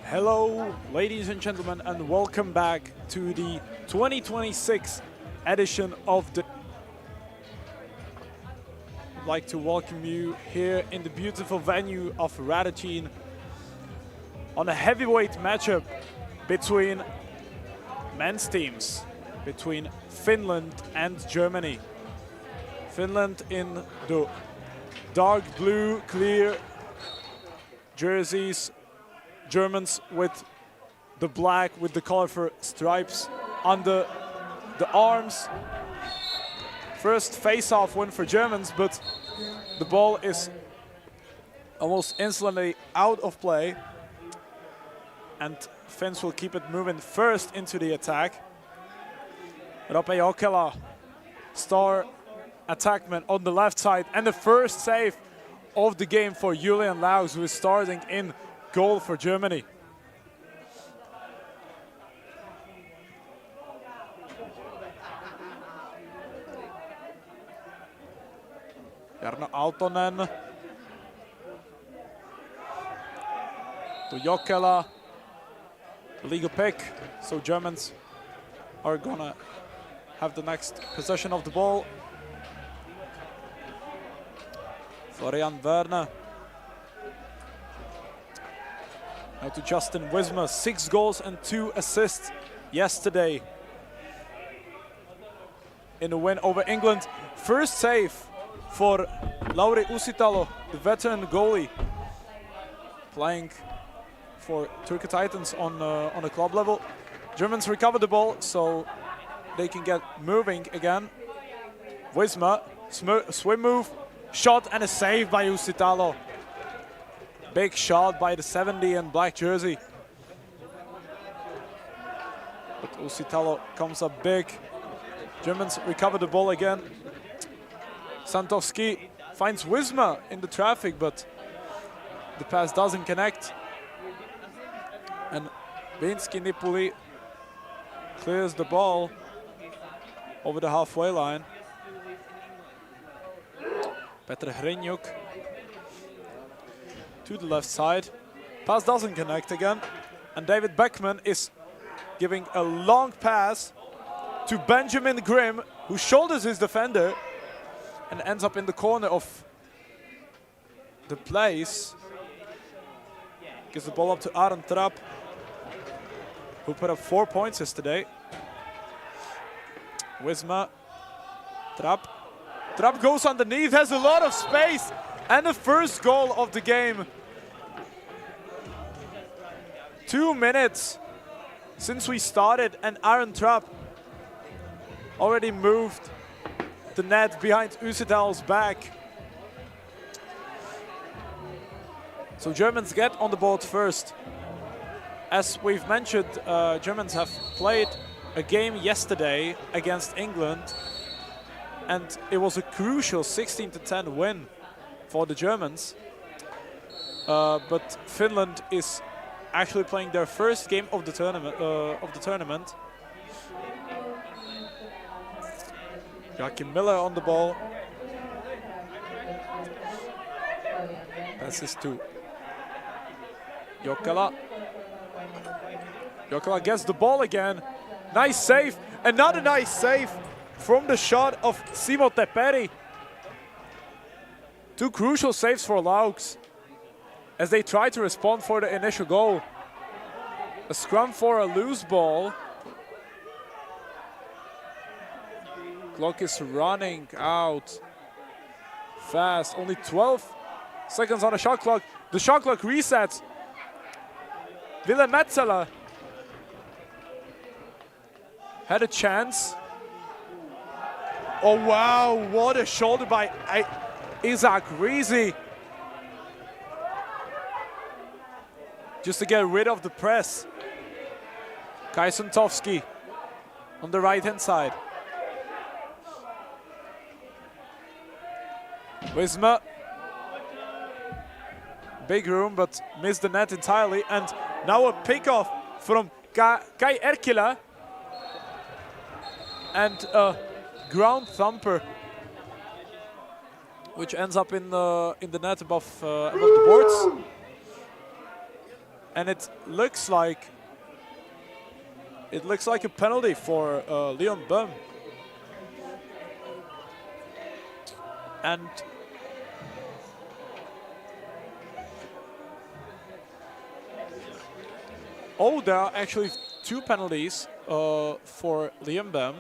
Hello, ladies and gentlemen, and welcome back to the 2026 edition of the... I'd like to welcome you here in the beautiful venue of Radotín on a heavyweight matchup between men's teams, between Finland and Germany. Finland in the dark blue, clear jerseys. Germans with the black, with the colorful stripes on the arms. First face-off win for Germans, but the ball is almost instantly out of play. And Finns will keep it moving first into the attack. Roope Jokela, star attackman on the left side, and the first save of the game for Julian Laus, who is starting in goal for Germany. Jarno Aaltonen to Jokela, legal pick, so Germans are gonna have the next possession of the ball. Florian Werner. Now to Justin Wisma, 6 goals and 2 assists yesterday in the win over England. First save for Lauri Uusitalo, the veteran goalie, playing for Turku Titans on a club level. Germans recover the ball so they can get moving again. Wisma, swim move, shot and a save by Uusitalo. Big shot by the 70 in black jersey. But Uusitalo comes up big. Germans recover the ball again. Santovski finds Wisma in the traffic, but the pass doesn't connect. And Biinski Nipuli clears the ball over the halfway line. Petr Hryniuk to the left side. Pass doesn't connect again. And David Beckman is giving a long pass to Benjamin Grimm, who shoulders his defender and ends up in the corner of the place. Gives the ball up to Aron Trapp, who put up 4 points yesterday. Wisma, Trapp. Trapp goes underneath, has a lot of space, and the first goal of the game. 2 minutes since we started, and Aron Trapp already moved the net behind Uusitalo's back. So Germans get on the board first. As we've mentioned, Germans have played a game yesterday against England, and it was a crucial 16-10 win for the Germans. But Finland is actually playing their first game of the tournament. Joachim Miller on the ball. Passes to Jokela. Jokela gets the ball again. Nice save. Another nice save from the shot of Simo Teperi. 2 crucial saves for Laus as they try to respond for the initial goal. A scrum for a loose ball. Clock is running out fast. Only 12 seconds on the shot clock. The shot clock resets. Willem Metzeler had a chance. Oh wow, what a shoulder by Isaac Rizy. Just to get rid of the press. Kai Santovski on the right-hand side. Wisma. Big room, but missed the net entirely. And now a pick-off from Kai Erkila. And a ground thumper, which ends up in the net above the boards. And it looks like a penalty for Leon Bum. And oh, there are actually 2 penalties for Liam Bem.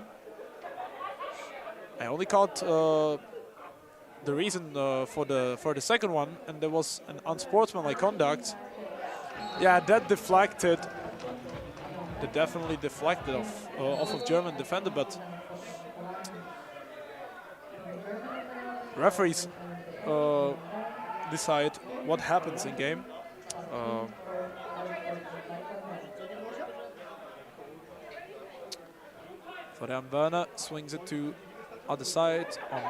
I only caught the reason for the second one, and there was an unsportsmanlike conduct. Yeah, that deflected. That definitely deflected off of German defender, but referees decide what happens in game. Florian Werner swings it to other side on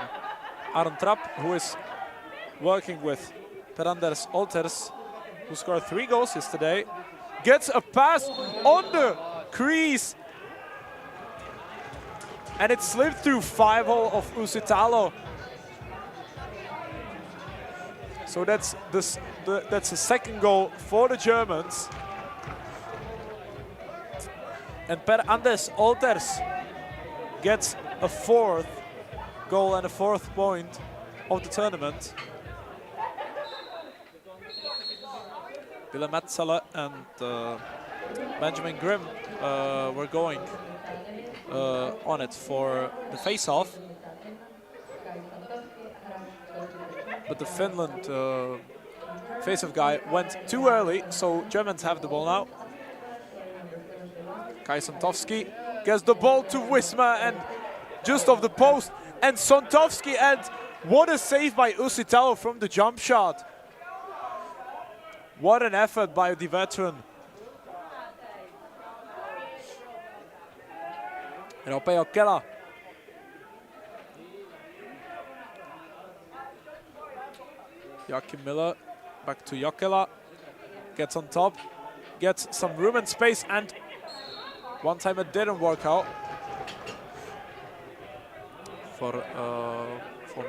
Aron Trapp, who is working with Per-Anders Olters, who scored 3 goals yesterday. Gets a pass on the crease. And it slipped through 5-hole of Usitalo. So that's the second goal for the Germans. And Per-Anders Olters gets a 4th goal and a 4th point of the tournament. Willem Metzeler and Benjamin Grimm were going on it for the face-off. But the Finland face-off guy went too early, so Germans have the ball now. Kai Sontovsky gets the ball to Wisma and just off the post. And Sontovsky, and what a save by Usitalo from the jump shot. What an effort by the veteran. Rope Jokela. Joachim Miller back to Jokela. Gets on top, gets some room and space, and one time it didn't work out for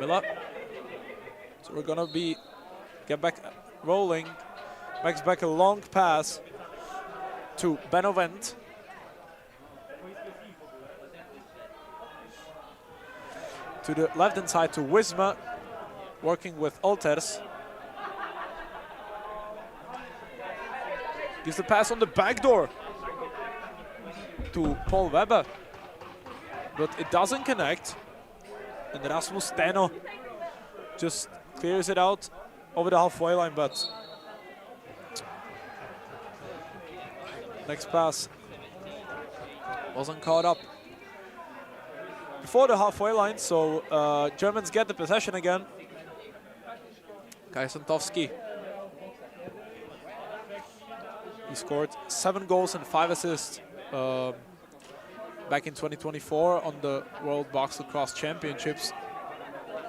Miller. So we're gonna get back rolling. Makes back a long pass to Benovent. To the left-hand side to Wisma, working with Olters. Gives the pass on the back door to Paul Weber, but it doesn't connect. And Rasmus Steno just clears it out over the halfway line, but next pass wasn't caught up before the halfway line, so Germans get the possession again. Kai Sontovsky. He scored 7 goals and 5 assists back in 2024 on the World Box-Lacrosse Championships.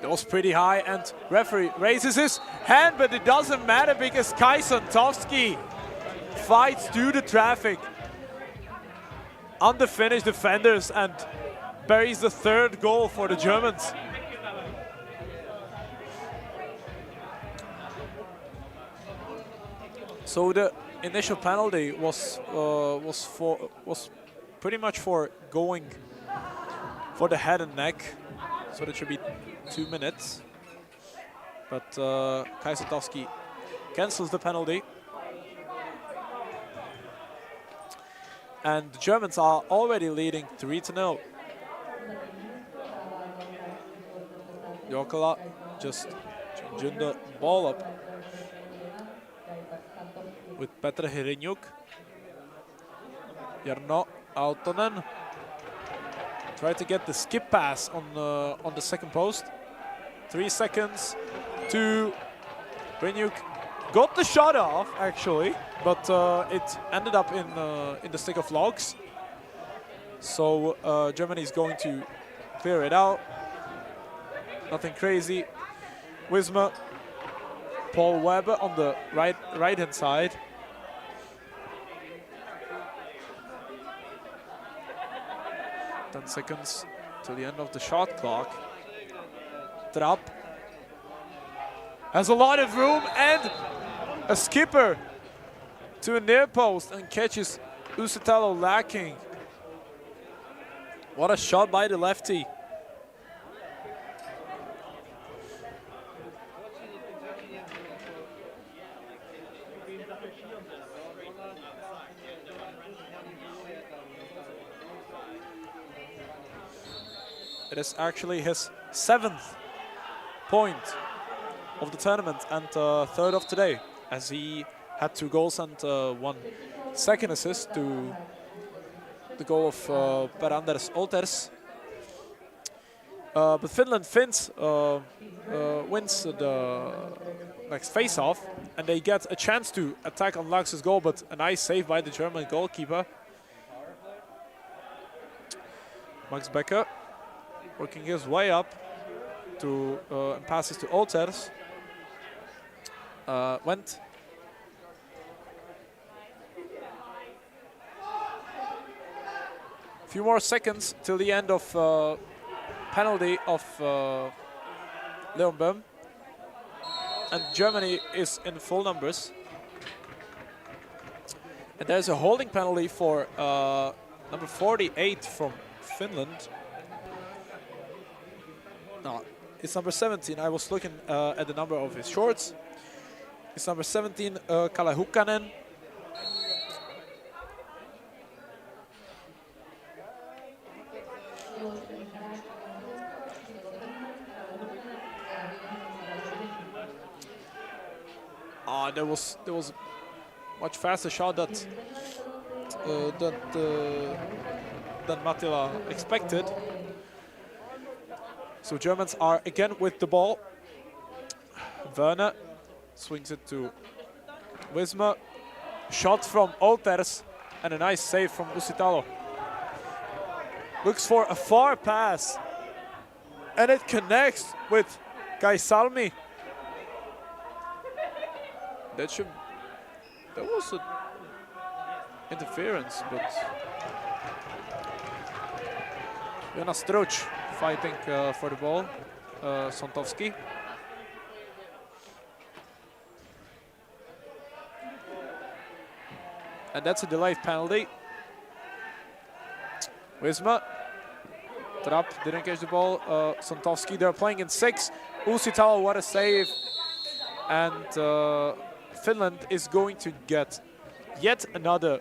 It was pretty high, and referee raises his hand, but it doesn't matter because Kai Sontovsky fights through the traffic on the Finnish defenders and buries the 3rd goal for the Germans. So the initial penalty was pretty much for going for the head and neck, so that should be 2 minutes. But Kai Sontovsky cancels the penalty. And the Germans are already leading 3-0. Jokela just changing the ball up with Petr Hryňuk. Jarno Aaltonen tried to get the skip pass on the second post. 3 seconds to Hryňuk. Got the shot off actually, but it ended up in the stick of logs. So Germany is going to clear it out. Nothing crazy. Wisma, Paul Weber on the right-hand side. Ten seconds to the end of the shot clock. Trapp has a lot of room and a skipper to a near post and catches Uusitalo lacking. What a shot by the lefty. It is actually his 7th point of the tournament and 3rd of today, as he had 2 goals and 1 second assist to the goal of Per-Anders Olters. But Finland wins the next face-off, and they get a chance to attack on Lax's goal, but a nice save by the German goalkeeper. Max Becker working his way up to and passes to Olters. Went. A few more seconds till the end of penalty of Leon Böhm. And Germany is in full numbers. And there's a holding penalty for number 48 from Finland. No, it's number 17. I was looking at the number of his shorts. It's number 17, Kalle Hukkanen. There was much faster shot than Mattila expected. So Germans are again with the ball. Werner swings it to Wisma. Shot from Olters and a nice save from Uusitalo. Looks for a far pass and it connects with Kaisalmi. That was an interference, but Jonas Stroch fighting for the ball. Sontowski. And that's a delayed penalty. Wisma. Trapp didn't catch the ball. Sontowski, they're playing in 6. Uusitalo, what a save. And Finland is going to get yet another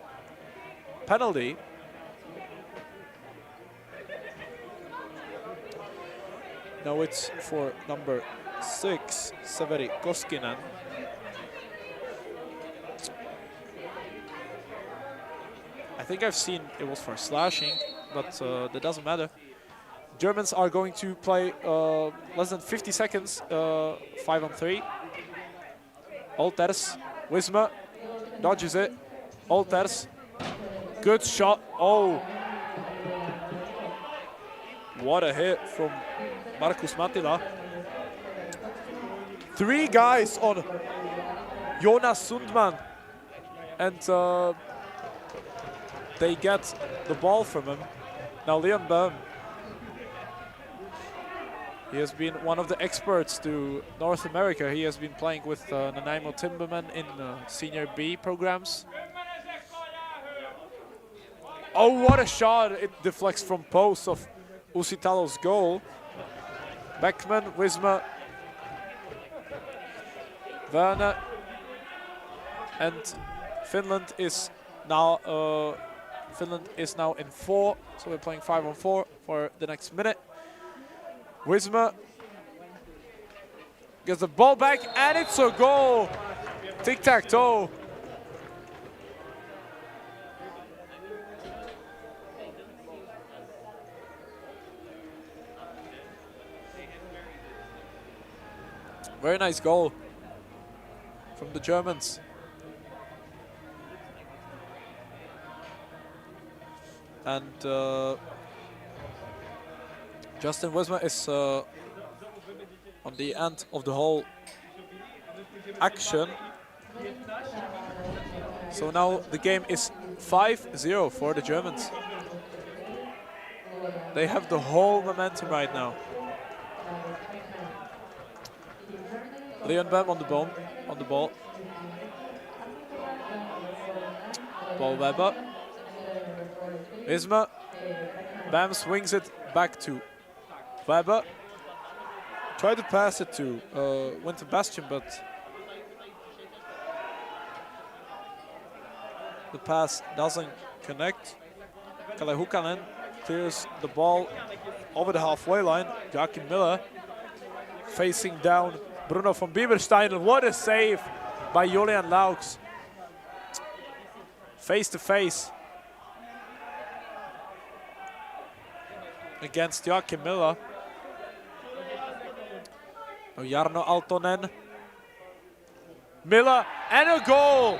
penalty. Now it's for number 6, Severi Koskinen. I think I've seen it was for slashing, but that doesn't matter. Germans are going to play less than 50 seconds, 5-on-3. Olters, Wisma, dodges it. Olters, good shot. Oh, what a hit from Markus Mattila. 3 guys on Jonas Sundman, and they get the ball from him. Now Leon Böhm. He has been one of the experts to North America. He has been playing with Nanaimo Timberman in Senior B programs. Oh, what a shot! It deflects from post of Uusitalo's goal. Beckman, Wisma, Werner, and Finland is now in 4. So we're playing 5-on-4 for the next minute. Wisma gets the ball back, and it's a goal. Tic-tac-toe. Very nice goal from the Germans. And Justin Wisma is on the end of the whole action. So now the game is 5-0 for the Germans. They have the whole momentum right now. Leon Böhm on the ball. ball Weber. Isma. Bam swings it back to Weber. Tried to pass it to Winter Bastion, but the pass doesn't connect. Kalle Hukanen clears the ball over the halfway line. Joachim Miller facing down Bruno von Bieberstein. What a save by Julian Laux. Face to face against Joachim Miller. Now Jarno Aaltonen. Miller and a goal!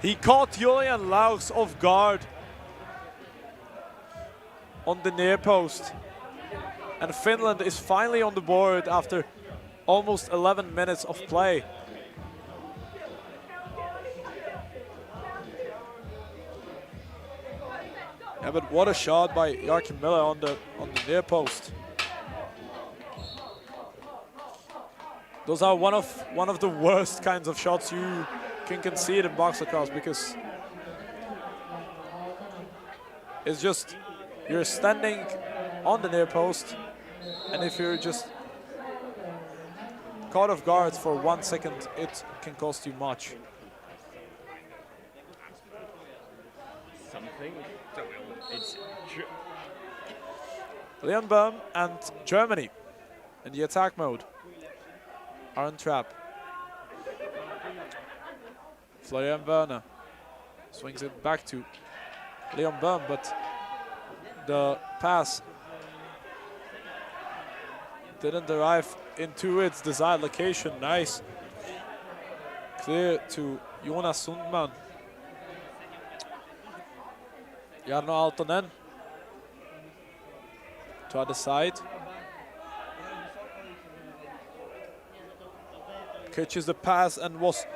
He caught Julian Laux off guard on the near post. And Finland is finally on the board after almost 11 minutes of play. Yeah, but what a shot by Joachim Miller on the near post. Those are one of the worst kinds of shots you can concede in box-lacrosse, because it's just you're standing on the near post, and if you're just caught off guard for 1 second, it can cost you much. Leon Böhm and Germany in the attack mode are on trap. Florian Werner swings it back to Leon Böhm, but the pass didn't arrive into its desired location. Nice. Clear to Jonas Sundman. Jarno Aaltonen to other side. Catches the pass and was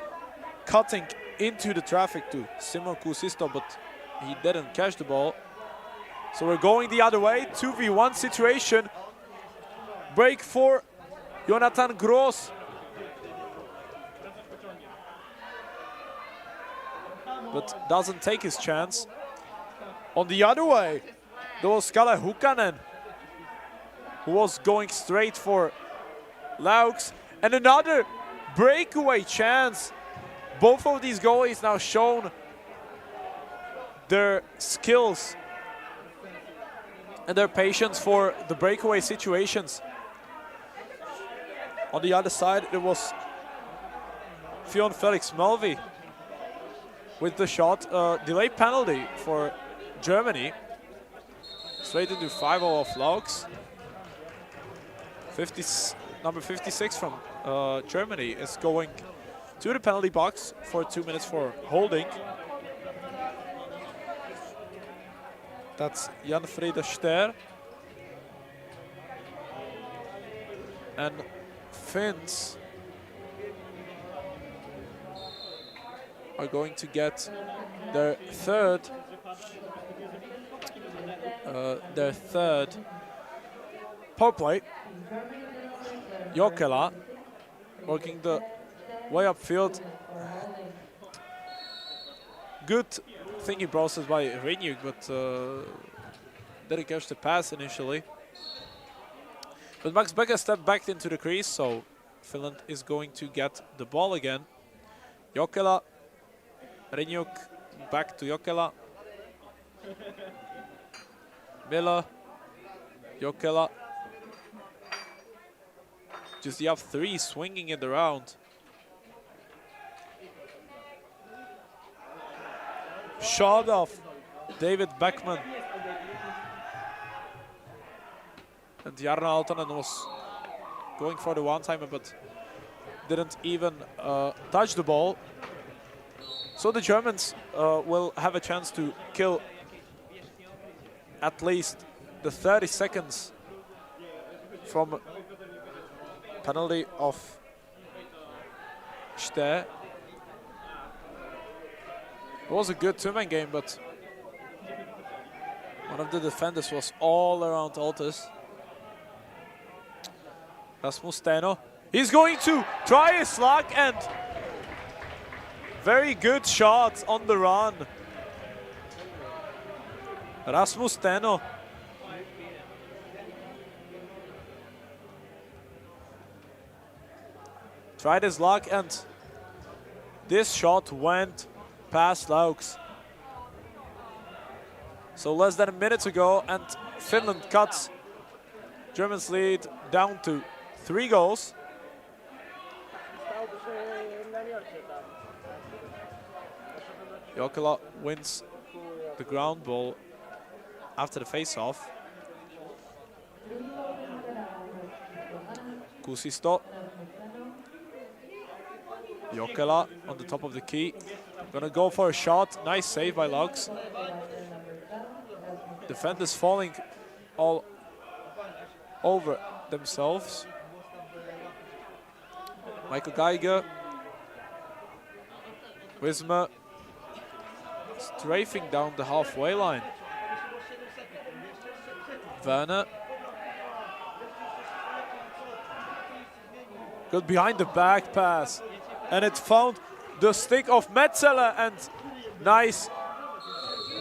cutting into the traffic to Simon Kuusisto, but he didn't catch the ball. So we're going the other way, 2v1 situation. Break for Jonathan Gross. But doesn't take his chance. On the other way, there was Kalle Hukanen, who was going straight for Laux. And another breakaway chance. Both of these goalies now shown their skills and their patience for the breakaway situations. On the other side, it was Fionn Felix Mulvey with the shot. Delay penalty for Germany. Straight into 5-0 of Laux. Number 56 from Germany is going to the penalty box for 2 minutes for holding. That's Jan Frede Ster. And Finns are going to get their third power play. Jokela working the way upfield. Good thinking process by Renyuk, but didn't catch the pass initially. But Max Becker stepped back into the crease, so Finland is going to get the ball again. Jokela, Renyuk, back to Jokela. Miller, Jokela. Just you have 3 swinging in the round. Shot off David Beckman. And Jarno Aaltonen was going for the one-timer, but didn't even touch the ball. So the Germans will have a chance to kill at least the 30 seconds from penalty of Ster. It was a good two-man game, but one of the defenders was all around Altus. Rasmus Steno. He's going to try a slug, and Very good shot on the run. Rasmus Teno. Tried his luck, and this shot went past Laux. So less than a minute to go, and Finland cuts Germany's lead down to 3 goals. Jokela wins the ground ball after the face-off. Kusisto. Jokela on the top of the key. Gonna go for a shot. Nice save by Laux. Defenders falling all over themselves. Michael Geiger. Wisma strafing down the halfway line. Werner. Good behind the back pass. And it found the stick of Metzeler, and nice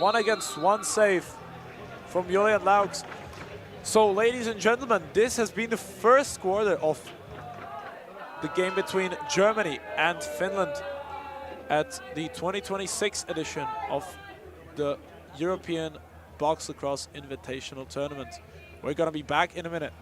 1-against-1 save from Julian Laux. So ladies and gentlemen, this has been the first quarter of the game between Germany and Finland at the 2026 edition of the European Box-Lacrosse Invitational Tournament. We're gonna be back in a minute.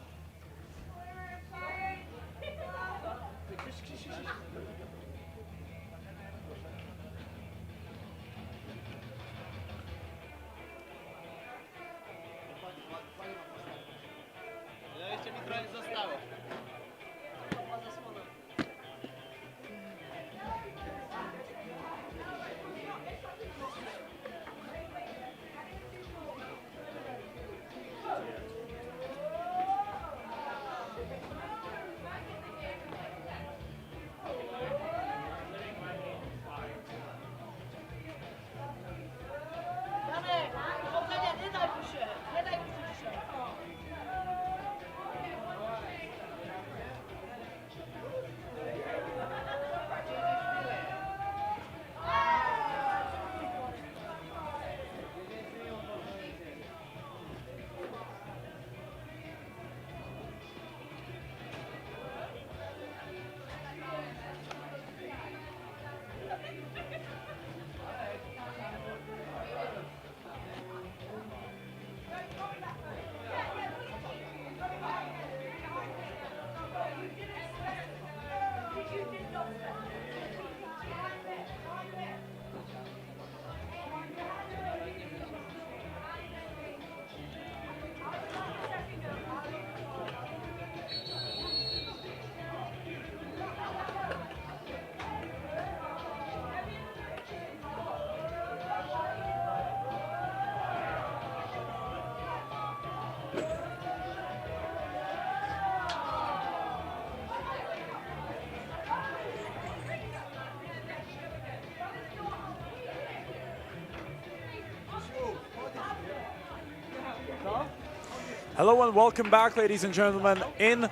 Hello and welcome back, ladies and gentlemen, in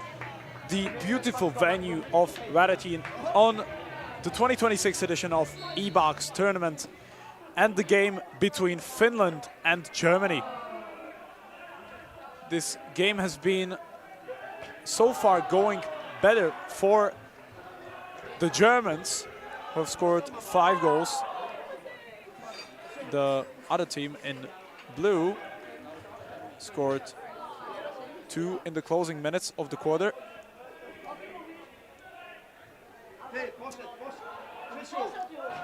the beautiful venue of Radotín on the 2026 edition of EBOX tournament and the game between Finland and Germany. This game has been so far going better for the Germans, who have scored 5 goals. The other team in blue scored 2 in the closing minutes of the quarter.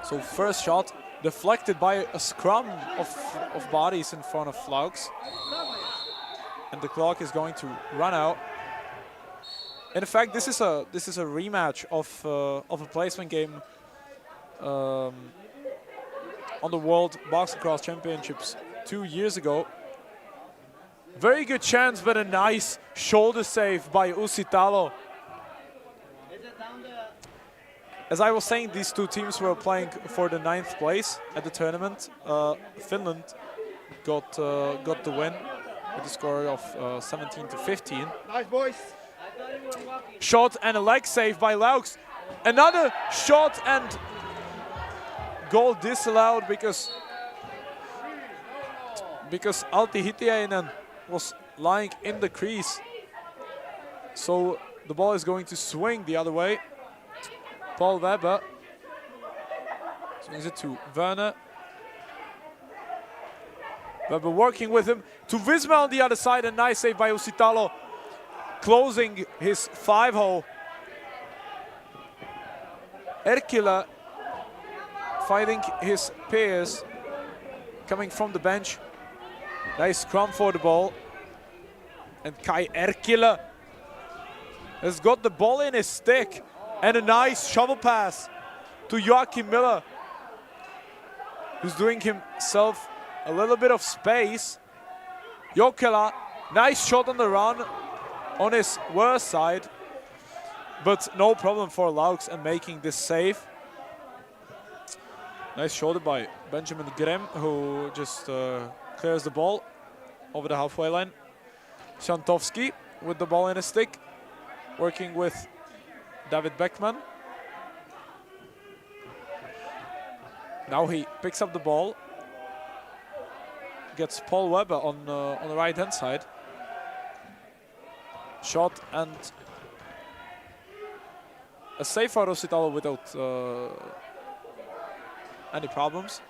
So first shot deflected by a scrum of bodies in front of Laux. And the clock is going to run out. In fact, this is a rematch of a placement game on the World Box-Lacrosse Championships 2 years ago. Very good chance, but a nice shoulder save by Usitalo. As I was saying, these two teams were playing for the 9th place at the tournament. Finland got the win with a score of 17-15. Nice, boys. Shot and a leg save by Laux. Another shot, and goal disallowed because Alti Hitiainen was lying in the crease. So the ball is going to swing the other way. Paul Weber swings it to Werner. Weber working with him to Visma on the other side, and nice save by Usitalo, closing his 5-hole. Erkila fighting his peers, coming from the bench. Nice scrum for the ball. And Kai Erkila has got the ball in his stick, and a nice shovel pass to Joachim Miller, who's doing himself a little bit of space. Jokela, nice shot on the run on his worst side, but no problem for Laux and making this save. Nice shoulder by Benjamin Grimm, who just clears the ball over the halfway line. Shantovski with the ball in his stick, working with David Beckman. Now he picks up the ball, gets Paul Weber on the right-hand side. Shot and a save for Rositalo without any problems.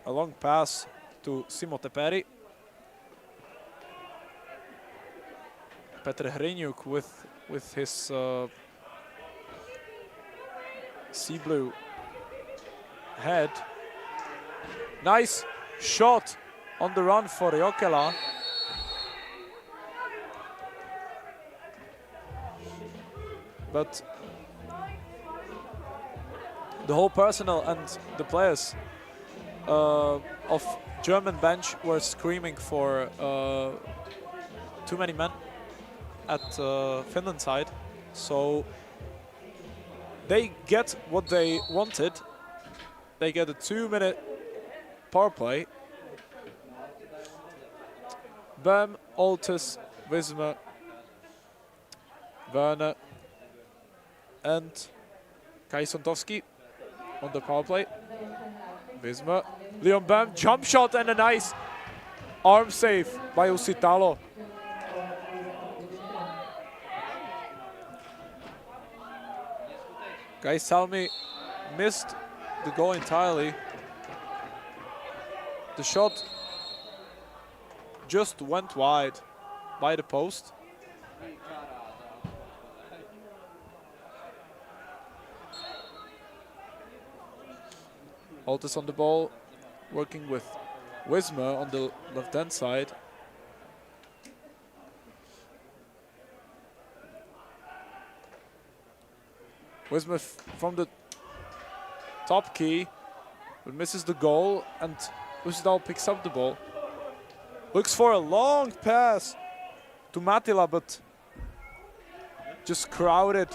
A long pass to Simo Teperi. Petr Hryniuk with his sea blue head. Nice shot on the run for Jokela. But the whole personnel and the players of German bench were screaming for too many men at Finland side. So they get what they wanted. They get a 2-minute power play. Böhm, Oltus, Wismer, Werner and Kai Santowski on the power play. Wismer, Leon Böhm, jump shot and a nice arm save by Usitalo. Guys Salmi missed the goal entirely. The shot just went wide by the post. Altus on the ball, working with Wismer on the left-hand side. Wismer from the top key, but misses the goal, and Usitalo picks up the ball. Looks for a long pass to Matila, but just crowded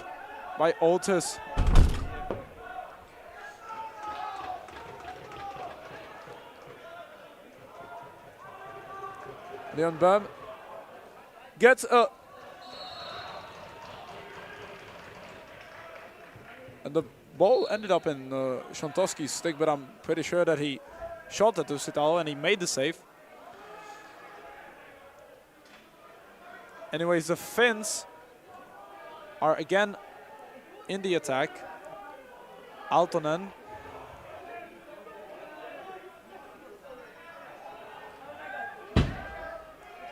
by Altus. Leon Böhm gets a... And the ball ended up in Shantowski's stick, but I'm pretty sure that he shot at Usitalo and he made the save. Anyways, the Finns are again in the attack. Aaltonen.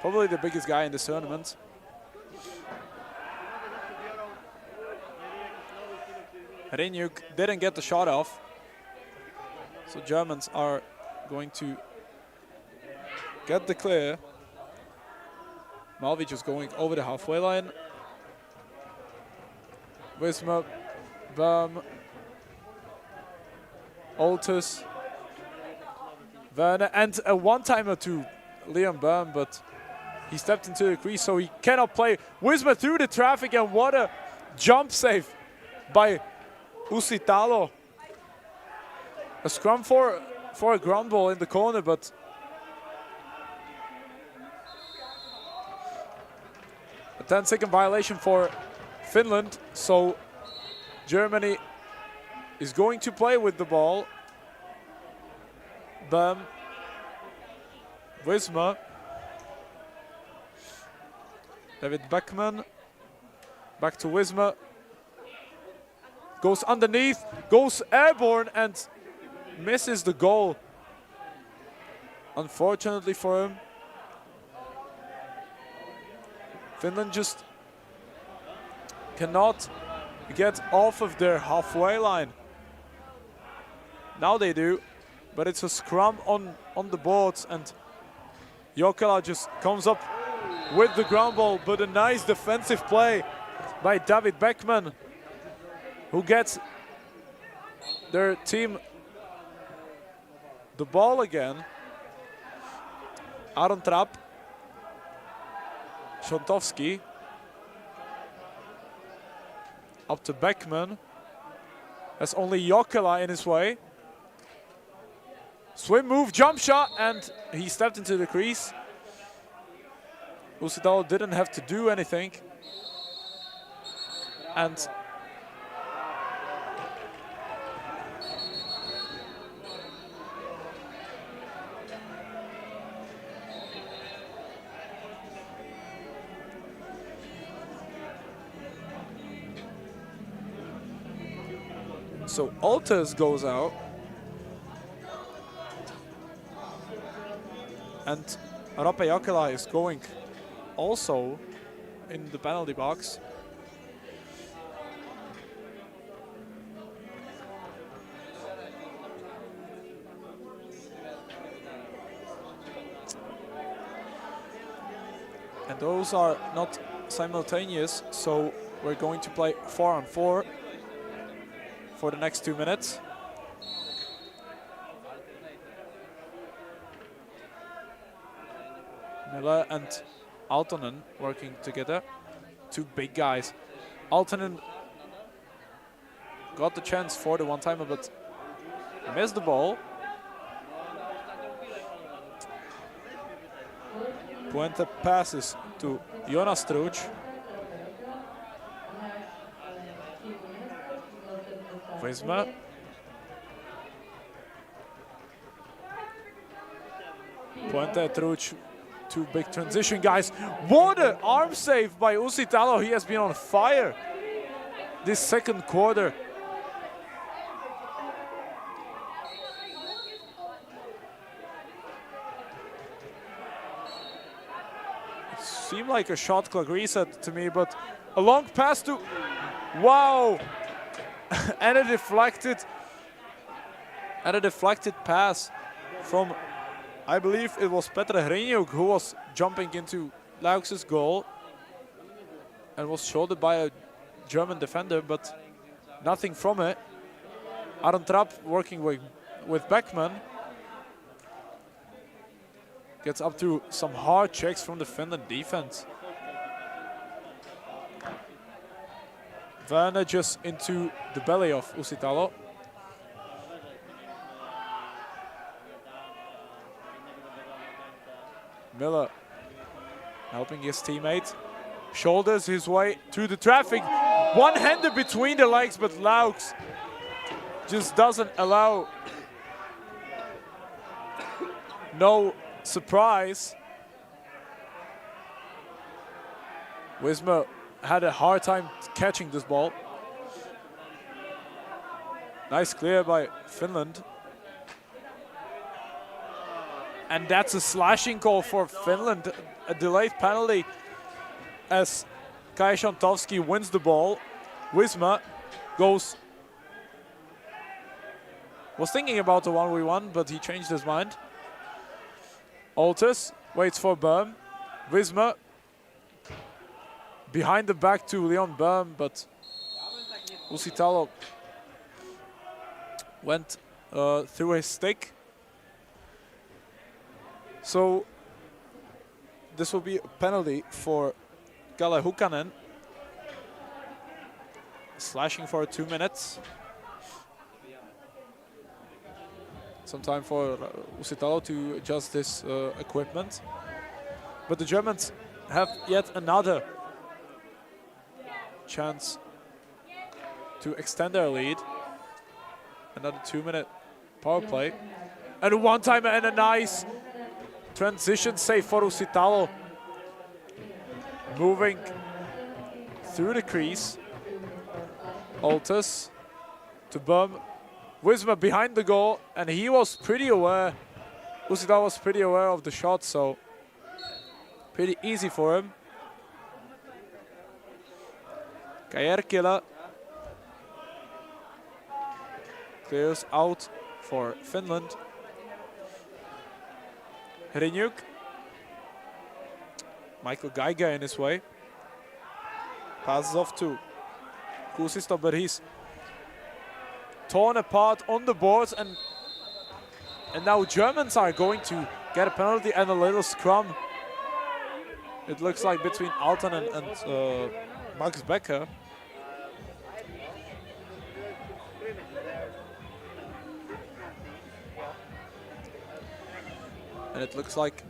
Probably the biggest guy in this tournament. Hryniuk didn't get the shot off. So Germans are going to get the clear. Malvic is going over the halfway line. Wismer, Böhm, Altus, Werner, and a one-timer to Leon Böhm, but he stepped into the crease, so he cannot play. Wismer through the traffic, and what a jump save by Usitalo. A scrum for a ground ball in the corner, but a 10-second violation for Finland. So Germany is going to play with the ball. Bam. Wisma. David Beckman. Back to Wisma. Goes underneath, goes airborne and misses the goal. Unfortunately for him. Finland just cannot get off of their halfway line. Now they do, but it's a scrum on the boards and Jokela just comes up with the ground ball, but a nice defensive play by David Beckman, who gets their team the ball again. Aron Trapp, Szontowski, up to Beckman. Has only Jokela in his way. Swim move, jump shot, and he stepped into the crease. Uusitalo didn't have to do anything. And so Alters goes out. And Roope Jokela is going also in the penalty box. And those are not simultaneous, so we're going to play 4-on-4 for the next 2 minutes. Miller and Aaltonen working together. Two big guys. Aaltonen got the chance for the one-timer, but missed the ball. Puente passes to Jonas Struch. Wisma. Puente, Struch. Two big transition guys. What an arm save by Uusitalo. He has been on fire this second quarter. It seemed like a shot clock reset to me, but a long pass to, wow. and a deflected pass from, I believe it was Petr Hreňuk who was jumping into Laux' goal and was shouldered by a German defender, but nothing from it. Aron Trapp working with Beckman. Gets up to some hard checks from the Finland defense. Werner just into the belly of Uusitalo. Miller helping his teammate. Shoulders his way through the traffic. One-hander between the legs, but Laux just doesn't allow no surprise. Wisma had a hard time catching this ball. Nice clear by Finland. And that's a slashing call for Finland, a delayed penalty as Kai Szontowski wins the ball. Wisma was thinking about the 1v1, but he changed his mind. Alters waits for Böhm. Wisma behind the back to Leon Böhm, but Uusitalo went through his stick. So this will be a penalty for Kalle Hukanen. Slashing for 2 minutes. Some time for Uusitalo to adjust this equipment. But the Germans have yet another chance to extend their lead. Another 2-minute power play. And a one-timer and a nice transition save for Usitalo. Moving through the crease. Altus to Bum. Wisma behind the goal, and he was pretty aware. Usitalo was pretty aware of the shot, so pretty easy for him. Kajerkila clears out for Finland. Hrinyuk. Michael Geiger in his way. Passes off to Kuusisto, but he's torn apart on the boards, and now Germans are going to get a penalty and a little scrum. It looks like between Alton and Max Becker. And it looks like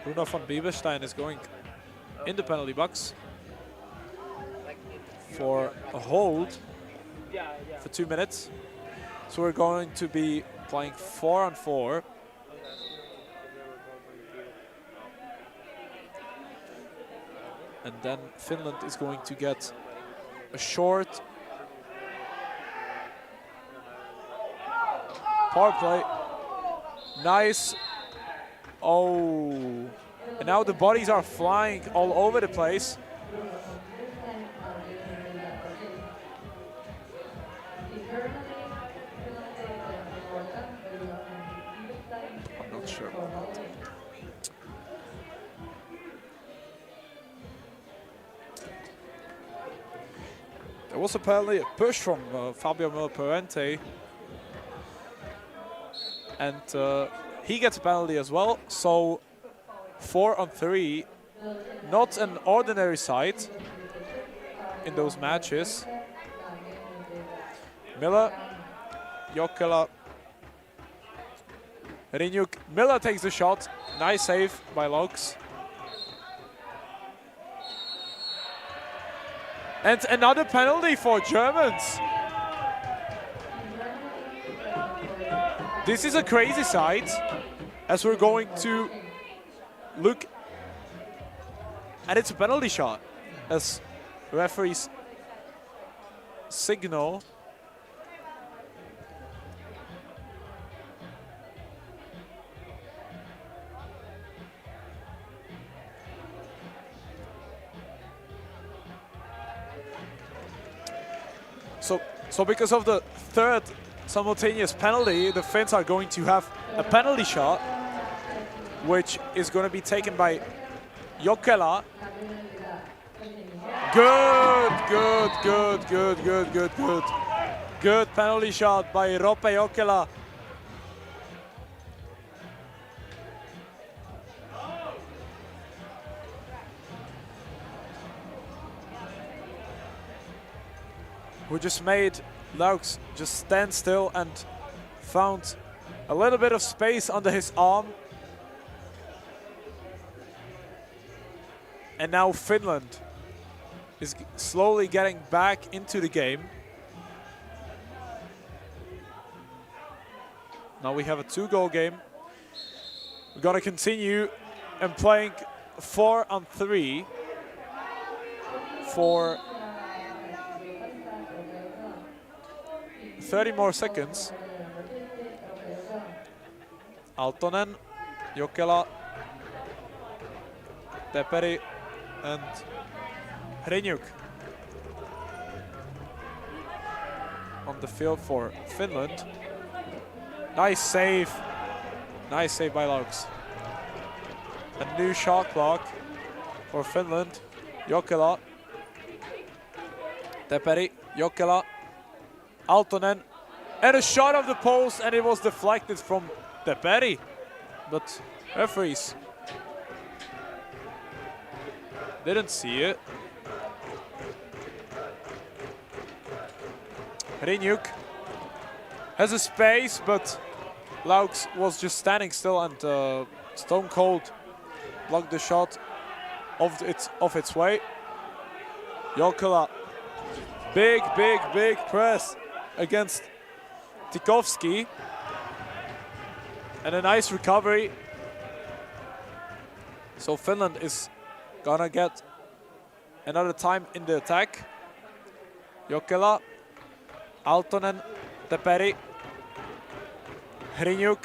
Bruno van Bieberstein is going in the penalty box for a hold for 2 minutes. So we're going to be playing 4-on-4. And then Finland is going to get a short power play. Nice. Oh. And now the bodies are flying all over the place. I'm not sure about that. There was apparently a push from Fabio Miller-Parente. And he gets a penalty as well. So 4-on-3, not an ordinary sight in those matches. Miller, Jokela, Hrinyuk. Miller takes the shot. Nice save by Lokes. And another penalty for Germans. This is a crazy sight, as we're going to look, and it's a penalty shot, as referees signal. So because of the third simultaneous penalty, the Finns are going to have a penalty shot, which is going to be taken by Jokela. Good penalty shot by Rope Jokela. Who just made Laux just stand still and found a little bit of space under his arm. And now Finland is slowly getting back into the game. Now we have a 2-goal game. We're gonna continue and playing 4-on-3 for 30 more seconds. Aaltonen, Jokela, Teperi, and Hrinyuk on the field for Finland. Nice save. Nice save by Laux. A new shot clock for Finland. Jokela, Teperi, Jokela, Aaltonen, and a shot of the post, and it was deflected from Teperi. But referees didn't see it. Hrinyuk has a space, but Laux was just standing still, and Stone Cold blocked the shot off its way. Jokela Big, big, big press against Tikovsky. And a nice recovery. So Finland is gonna get another time in the attack. Jokela, Aaltonen, Teperi, Hrinyuk.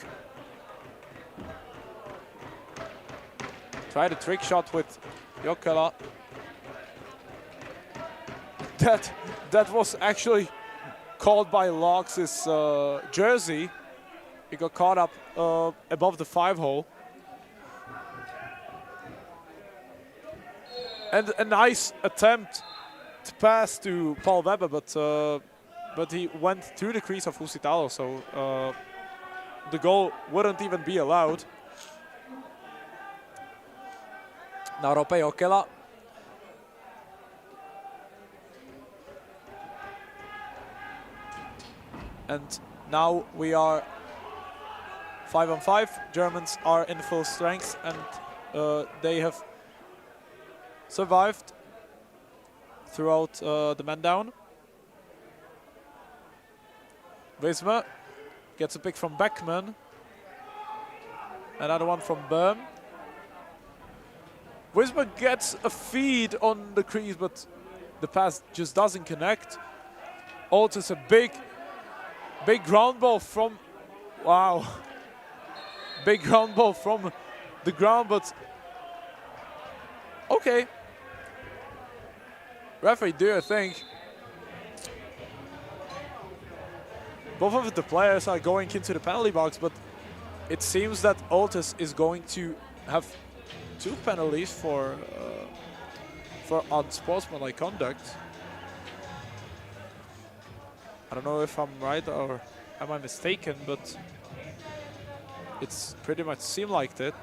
Try the trick shot with Jokela. That was actually called by Lox's jersey. He got caught up above the 5-hole. And a nice attempt to pass to Paul Weber, but he went through the crease of Uusitalo, so the goal wouldn't even be allowed. Now Roope Jokela. And now we are 5-on-5. Germans are in full strength, and they have survived throughout the man down. Wisma gets a pick from Beckman. Another one from Böhm. Wisma gets a feed on the crease, but the pass just doesn't connect. Also, it's a big ground ball from, wow. Big ground ball from the ground, but okay. Referee, do you think? Both of the players are going into the penalty box, but it seems that Oltis is going to have 2 penalties for unsportsmanlike conduct. I don't know if I'm right or am I mistaken, but it's pretty much seemed like that.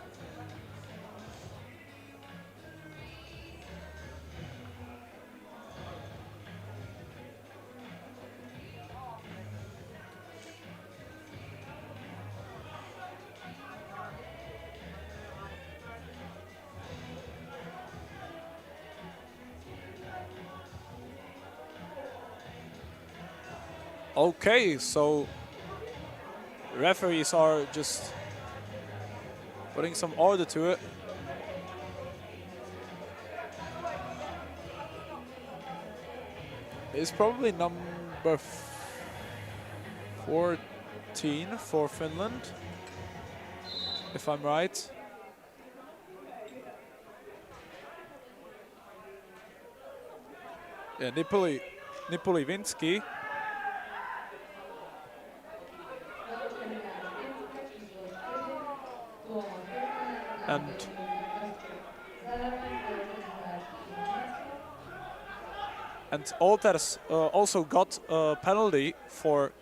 Okay, so referees are just putting some order to it. It's probably number 14 for Finland, if I'm right. Yeah, Nipolivinsky. And Olters also got a penalty for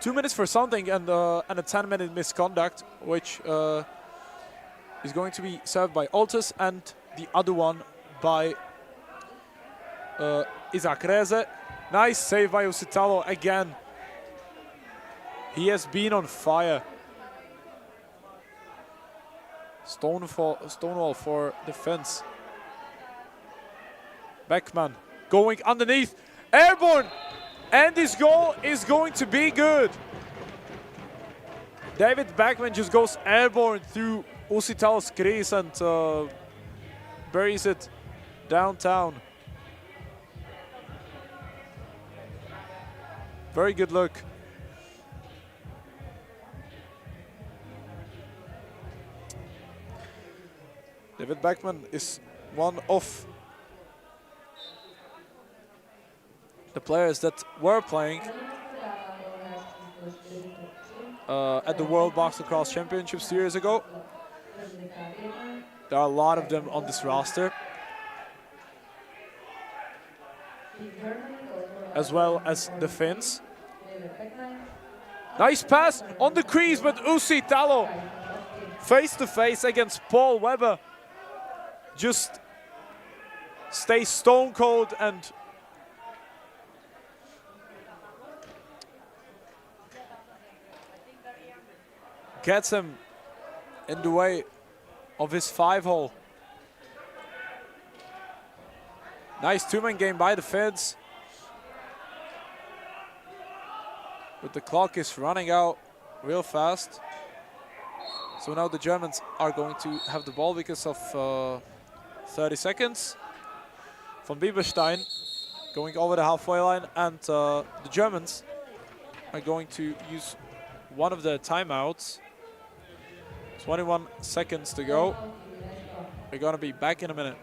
two minutes for something and a 10-minute misconduct, which is going to be served by Olters, and the other one by Isaac Reze. Nice save by Uusitalo again. He has been on fire. Stonewall for defense. Beckman going underneath. Airborne! And this goal is going to be good. David Beckman just goes airborne through Uusitalo's crease and buries it downtown. Very good look. David Beckman is one of the players that were playing at the World Box-lacrosse Championships 2 years ago. There are a lot of them on this roster, as well as the Finns. Nice pass on the crease, but Uusitalo face to face against Paul Weber just stays stone cold and gets him in the way of his 5-hole. Nice two-man game by the Finns. But the clock is running out real fast. So now the Germans are going to have the ball because of 30 seconds. Von Bieberstein going over the halfway line, and the Germans are going to use one of their timeouts. 21 seconds to go. We're going to be back in a minute.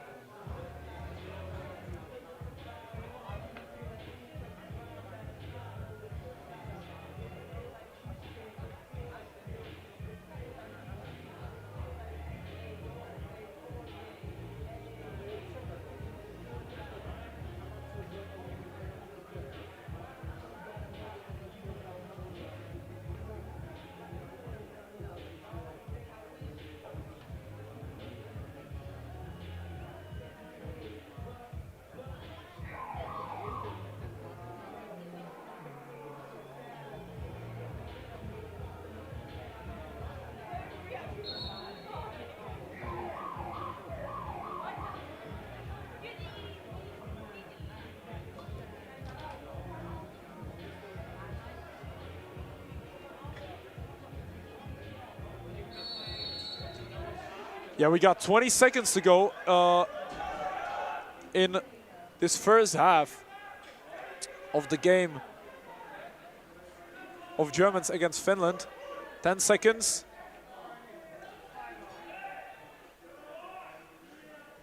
Yeah, we got 20 seconds to go in this first half of the game of Germans against Finland. 10 seconds.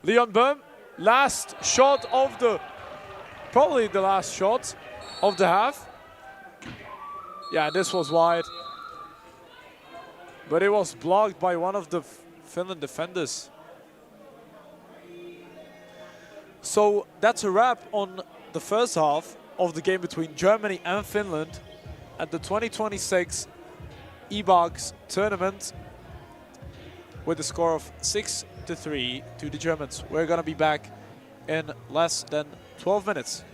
Leon Böhm, last shot of probably the last shot of the half. Yeah, this was wide. But it was blocked by one of the Finland defenders. So that's a wrap on the first half of the game between Germany and Finland at the 2026 EBOX tournament with a score of 6-3 to the Germans. We're gonna be back in less than 12 minutes.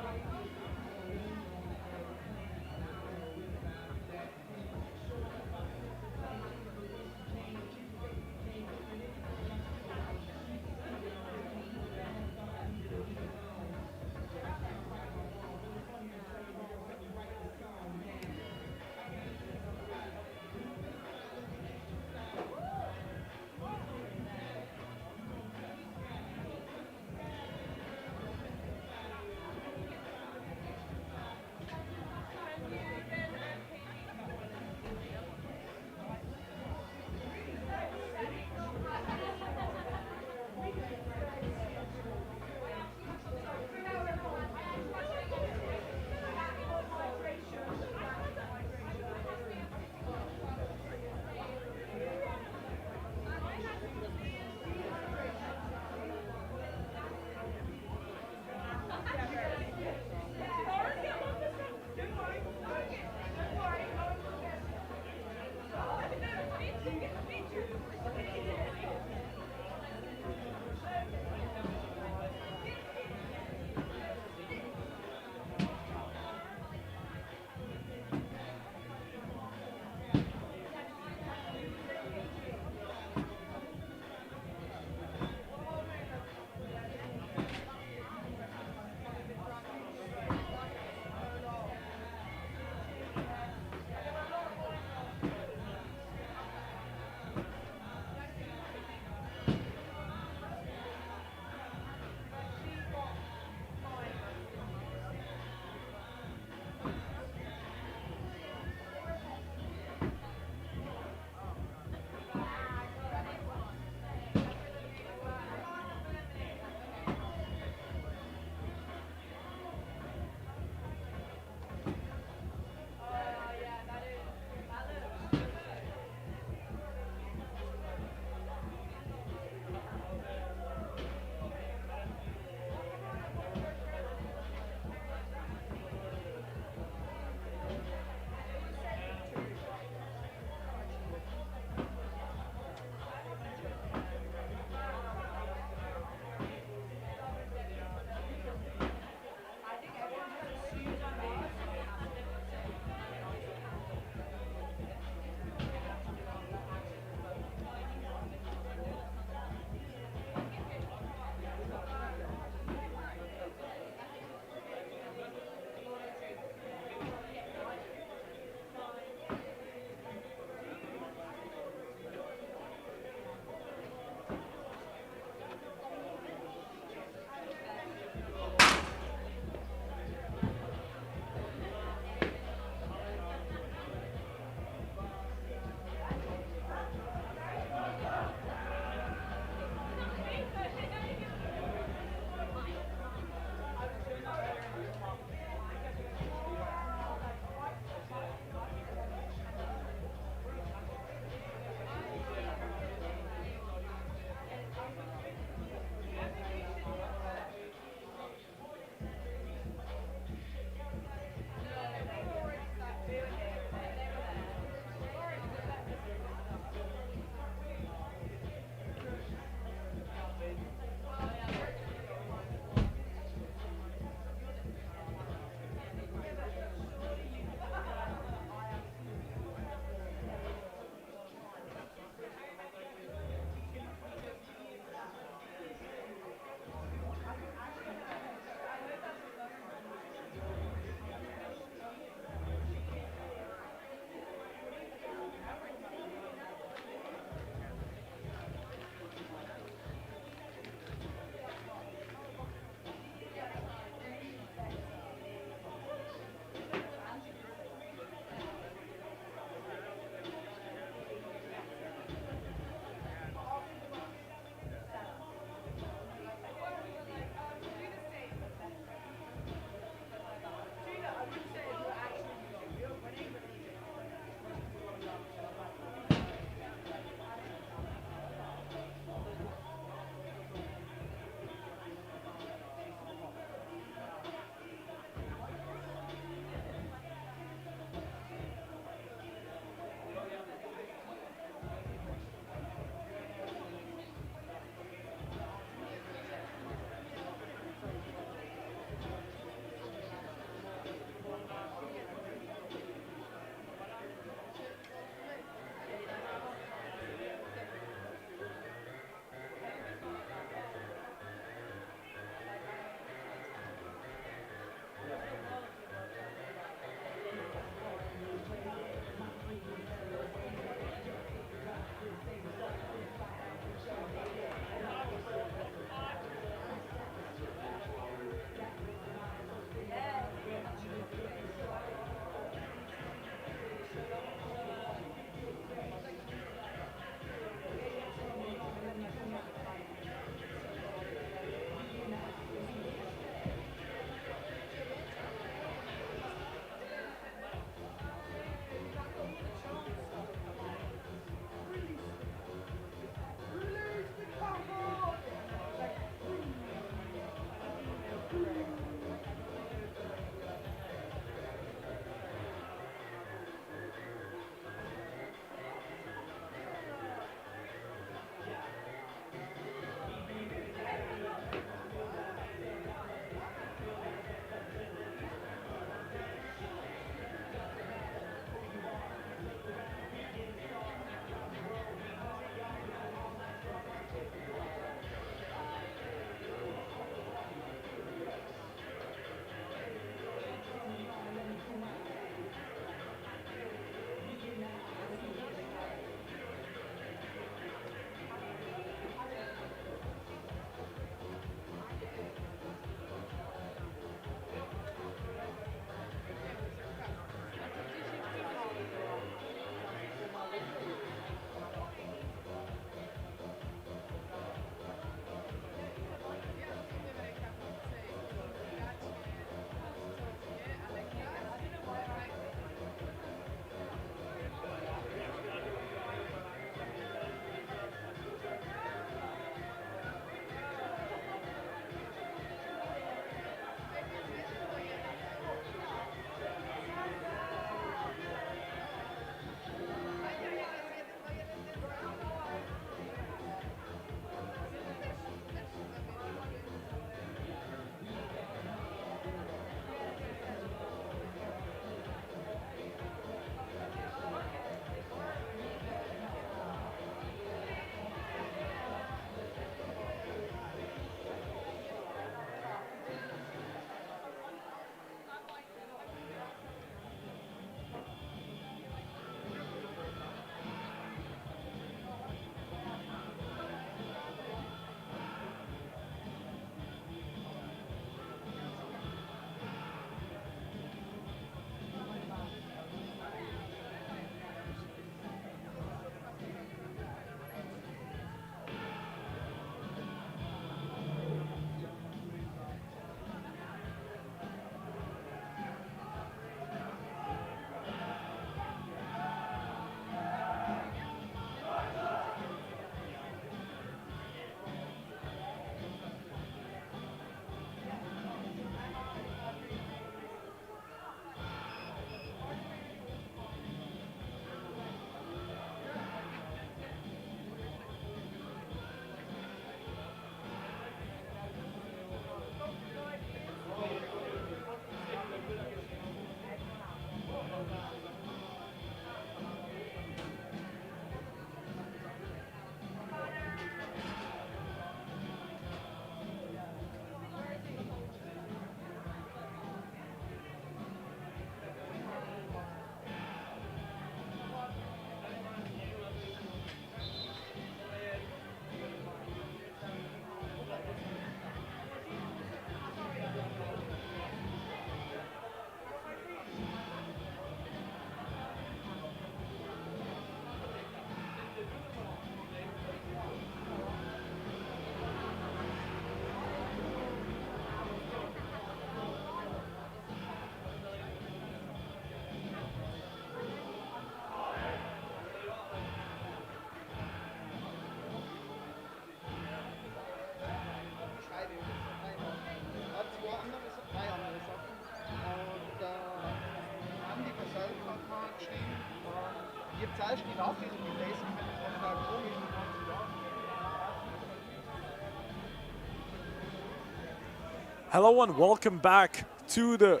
Hello and welcome back to the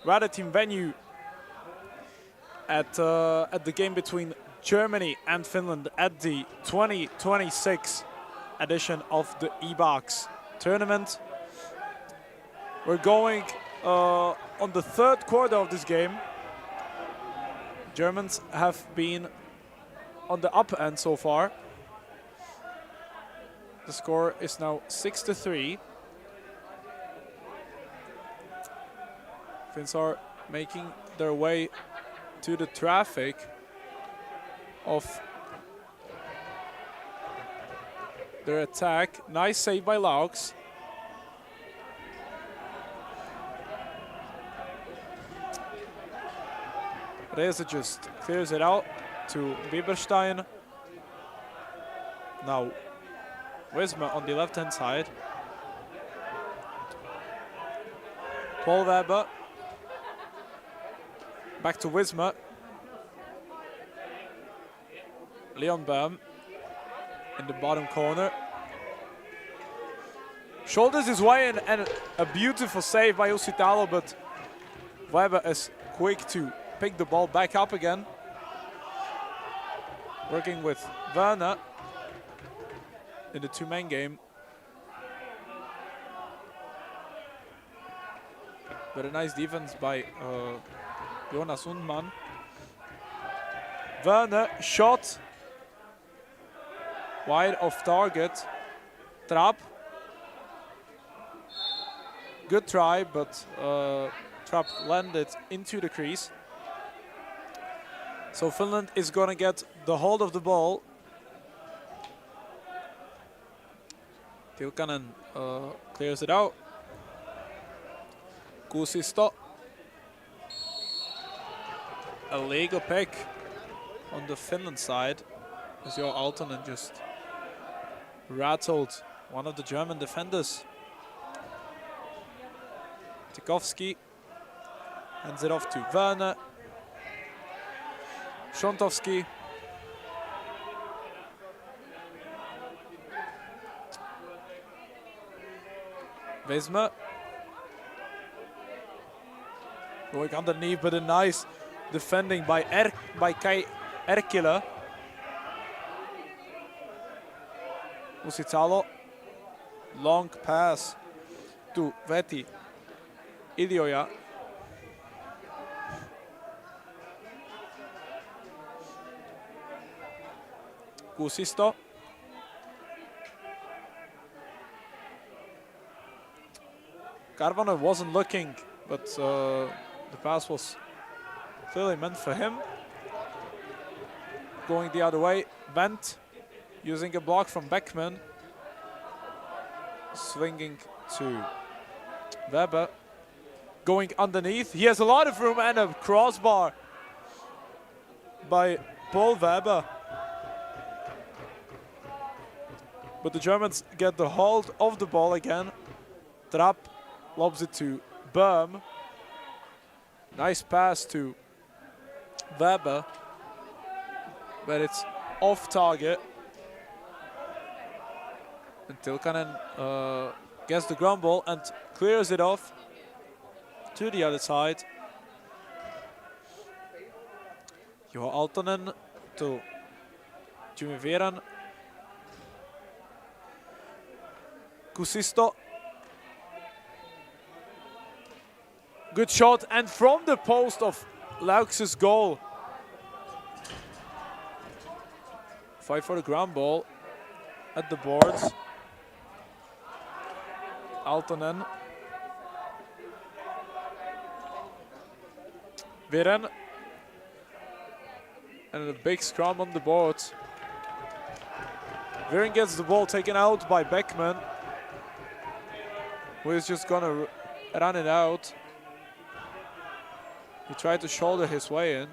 Radotín venue at the game between Germany and Finland at the 2026 edition of the EBOX tournament. We're going on the third quarter of this game. Germans have been on the upper end so far. The score is now 6-3. Finns are making their way to the traffic of their attack. Nice save by Laux. Reza just clears it out to Bieberstein. Now Wisma on the left-hand side. Paul Weber. Back to Wisma. Leon Bam in the bottom corner. Shoulders his way in, and a beautiful save by Usitalo, but Weber is quick to pick the ball back up again. Working with Werner in the two-man game. But a nice defense by Jonas Undman. Werner shot wide of target. Trapp. Good try, but Trapp landed into the crease. So Finland is going to get the hold of the ball. Tilkanen clears it out. Kuusisto. A legal pick on the Finland side as your Altonen just rattled one of the German defenders. Tikowski hands it off to Werner. Szontowski. Wisma. Going underneath, but a nice defending by Kai Erkila. Usitalo. Long pass to Veti Ilioja. Kuusisto. Karvanen wasn't looking, but the pass was clearly meant for him. Going the other way, Bent using a block from Beckman. Swinging to Weber. Going underneath, he has a lot of room and a crossbar by Paul Weber. But the Germans get the hold of the ball again. Trapp lobs it to Böhm. Nice pass to Weber, but it's off target. And Tilkanen gets the ground ball and clears it off to the other side. Juho Altonen to Jimmy Veran. Kuusisto. Good shot, and from the post of Laux's goal. Fight for the ground ball at the boards. Altonen. Viren. And a big scrum on the boards. Viren gets the ball taken out by Beckman, who is just gonna run it out. He tried to shoulder his way in.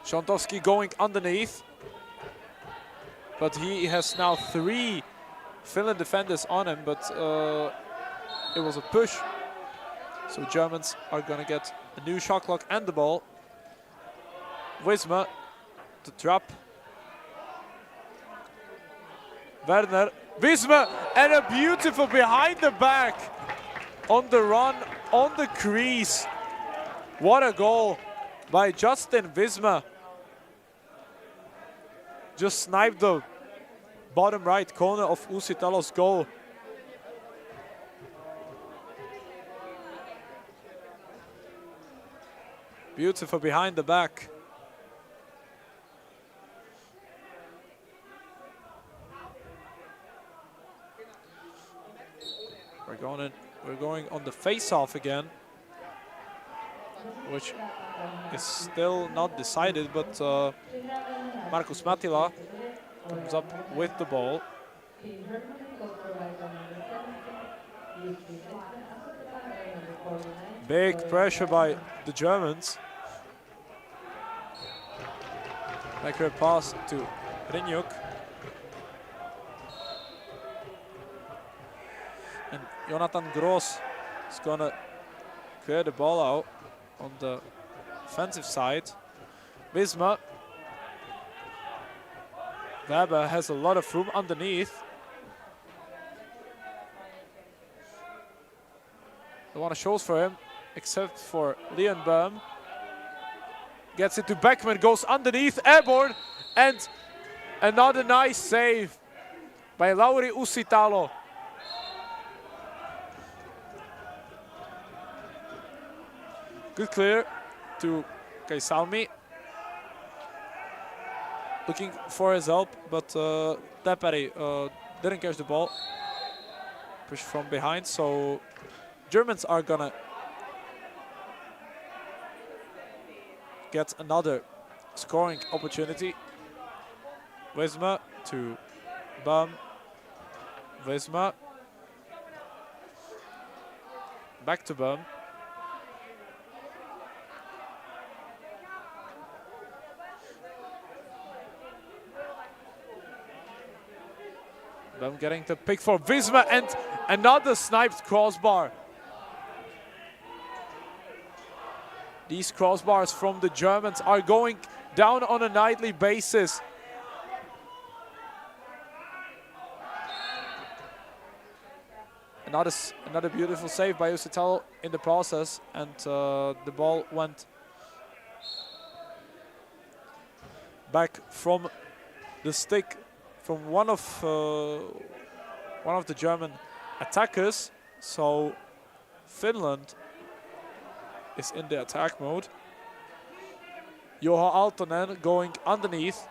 Szontowski going underneath, but he has now 3 Finland defenders on him, but it was a push. So Germans are gonna get a new shot clock and the ball. Wisma to trap. Werner, Wisma, and a beautiful behind the back on the run, on the crease. What a goal by Justin Wisma. Just sniped the bottom right corner of Uusitalo's goal. Beautiful behind the back. We're going on the face-off again, which is still not decided, but Markus Mattila comes up with the ball. Big pressure by the Germans. Backward pass to Hryniuk. And Jonathan Gross is gonna clear the ball out on the offensive side. Wisma. Weber has a lot of room underneath. No one shows for him, except for Leon Böhm. Gets it to Beckman, goes underneath, airborne, and another nice save by Lauri Uusitalo. Good clear to Kaisalmi. Looking for his help, but Teperi didn't catch the ball. Push from behind, so Germans are gonna get another scoring opportunity. Wisma to Böhm. Wisma. Back to Böhm. Böhm getting the pick for Wisma and another sniped crossbar. These crossbars from the Germans are going down on a nightly basis. Another beautiful save by Uusitalo in the process, and the ball went back from the stick from one of the German attackers. So Finland is in the attack mode. Juha Aaltonen going underneath,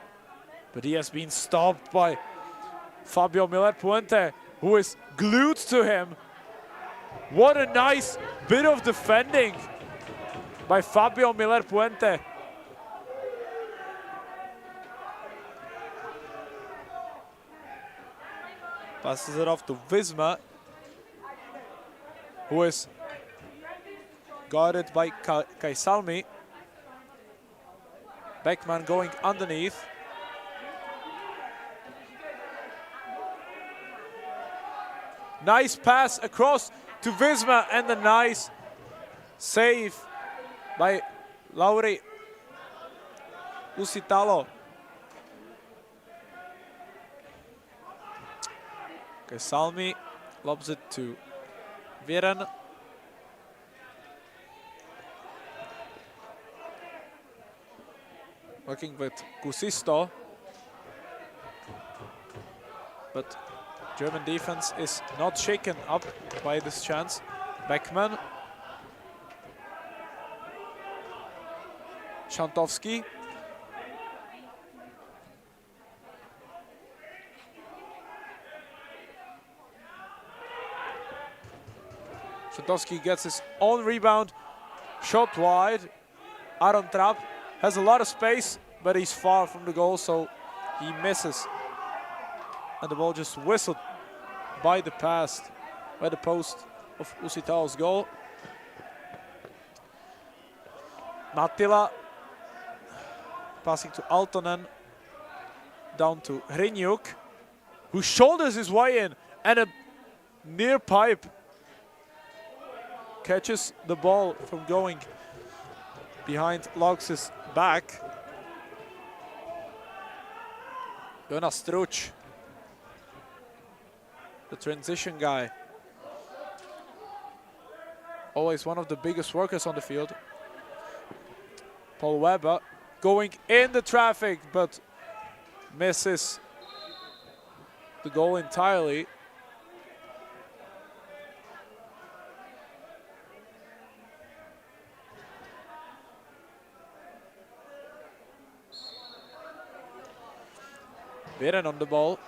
but he has been stopped by Fabio Miller-Puente, who is glued to him. What a nice bit of defending by Fabio Miller-Puente. Passes it off to Wisma, who is guarded by Kaisalmi. Beckman going underneath. Nice pass across to Wisma, and a nice save by Lauri Uusitalo. Kaisalmi lobs it to Viren. Working with Kusisto. But German defense is not shaken up by this chance. Beckman. Shantowski. Shantowski gets his own rebound. Shot wide. Aron Trapp has a lot of space, but he's far from the goal, so he misses. And the ball just whistled by the post of Uusitalo's goal. Mattila passing to Aaltonen, down to Hryniuk, who shoulders his way in, and a near pipe catches the ball from going behind Laux's back. Jonas Struch, the transition guy. Always one of the biggest workers on the field. Paul Weber going in the traffic, but misses the goal entirely. Viren on the ball.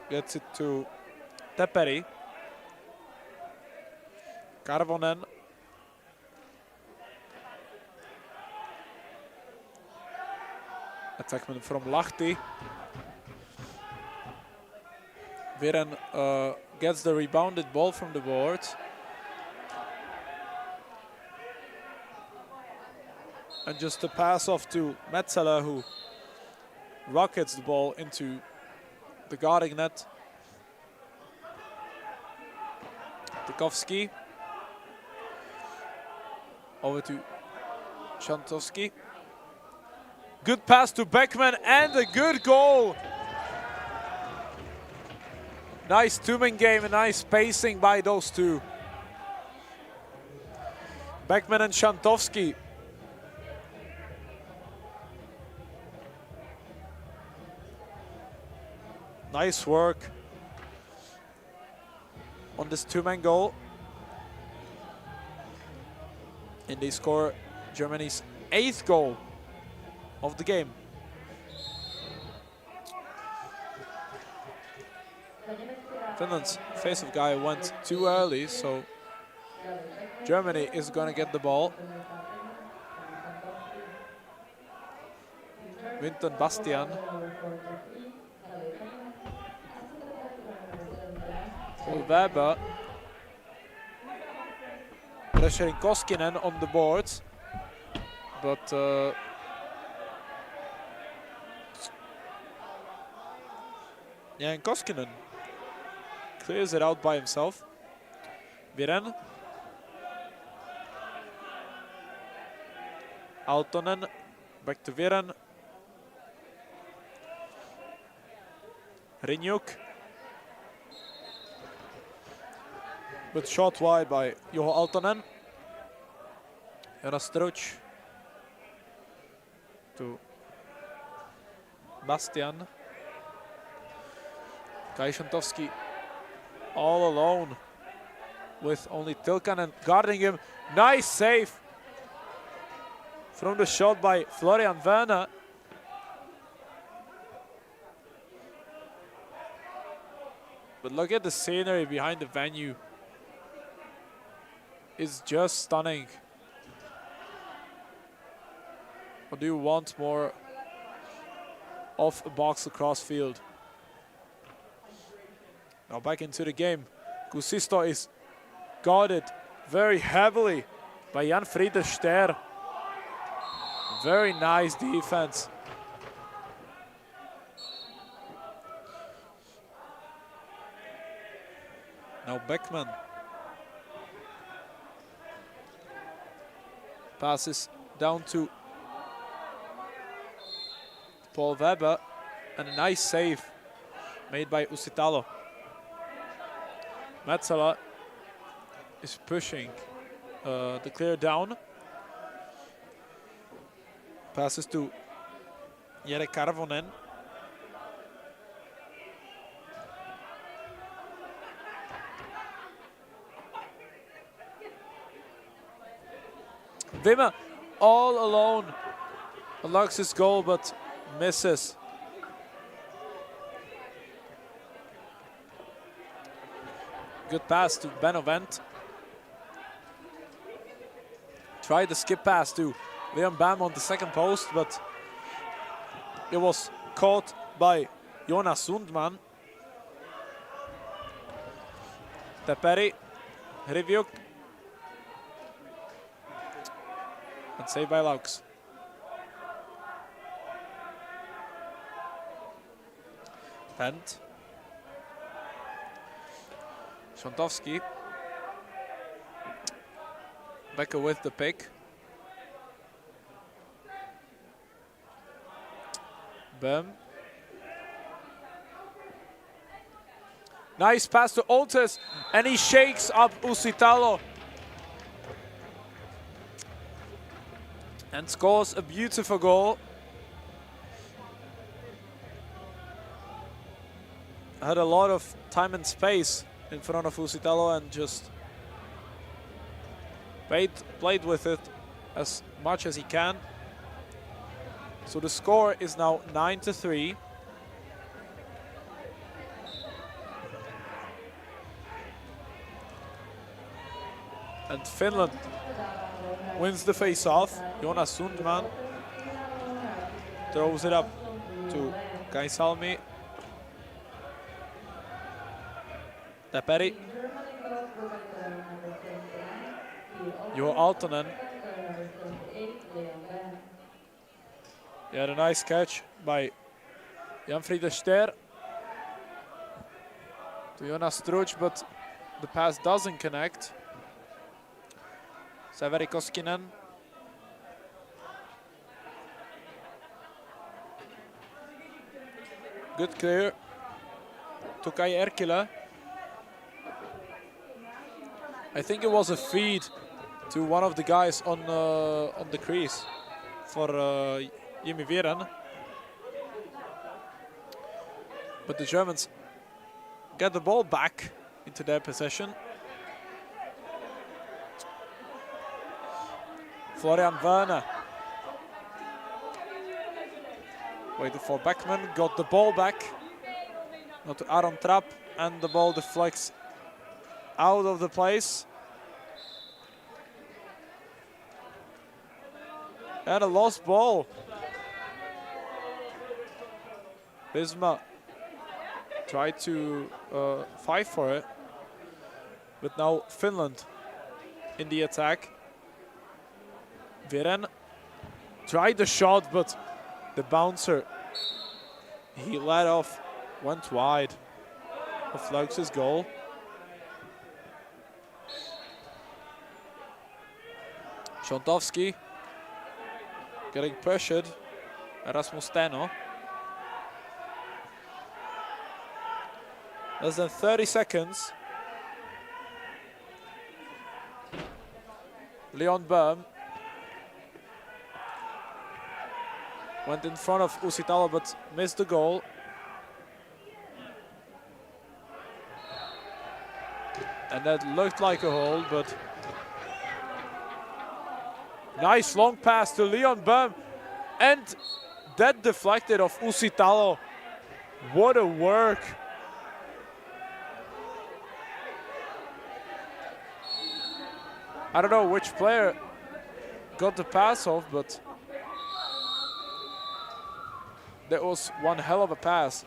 Gets it to Teperi. Karvonen. Attackman from Lahti. Viren gets the rebounded ball from the board. And just a pass off to Metzeler, who rockets the ball into the guarding net. Tykowski. Over to Shantowski. Good pass to Beckman and a good goal. Nice two-man game and nice pacing by those two. Beckman and Shantowski. Nice work on this two-man goal. And they score Germany's 8th goal of the game. Finland's face-off guy went too early, so Germany is going to get the ball. Winton Bastian. Weber. Pressuring Koskinen on the board, but yeah, and Koskinen clears it out by himself. Viren. Aaltonen, back to Viren. Rinjuk. But shot wide by Juho Aaltonen. Jonas Struch to Bastian. Kai Shantowski all alone with only Tilkanen guarding him. Nice save from the shot by Florian Werner. But look at the scenery behind the venue. It's just stunning. Or do you want more of a box-lacrosse field? Now back into the game. Kusisto is guarded very heavily by Jan Frieder Ster. Very nice defense. Now Beckman. Passes down to Paul Weber, and a nice save made by Usitalo. Metzeler is pushing the clear down. Passes to Jere Karvonen. Wimmer all alone unlocks his goal but misses. Good pass to Benevent. Tried the skip pass to Liam Bam on the second post, but it was caught by Jonas Sundman. Teperi, Hrivjuk, and saved by Laux. Pent. Shantowski. Becker with the pick. Bem. Nice pass to Oltes, and he shakes up Uusitalo. And scores a beautiful goal. Had a lot of time and space in front of Uusitalo and just played with it as much as he can. So the score is now 9-3. And Finland wins the face-off. Jonas Sundman throws it up to Kaisalmi. Teperi. Juho Aaltonen. He had a nice catch by Jan-Friede Ster to Jonas Struch, but the pass doesn't connect. Severi Koskinen. Good clear to Kai Erkilä. I think it was a feed to one of the guys on the crease for Jimmy Viren. But the Germans get the ball back into their possession. Florian Werner waited for Beckman, got the ball back. Not to Aron Trapp, and the ball deflects out of the place. And a lost ball. Visma tried to fight for it, but now Finland in the attack. Viren tried the shot, but the bouncer he let off, went wide of Lauks' goal. Shontovsky getting pressured. Erasmus Steno. Less than 30 seconds. Leon Böhm went in front of Uusitalo but missed the goal. And that looked like a hold, but nice long pass to Leon Böhm, and that deflected off Uusitalo. What a work. I don't know which player got the pass off, but that was one hell of a pass.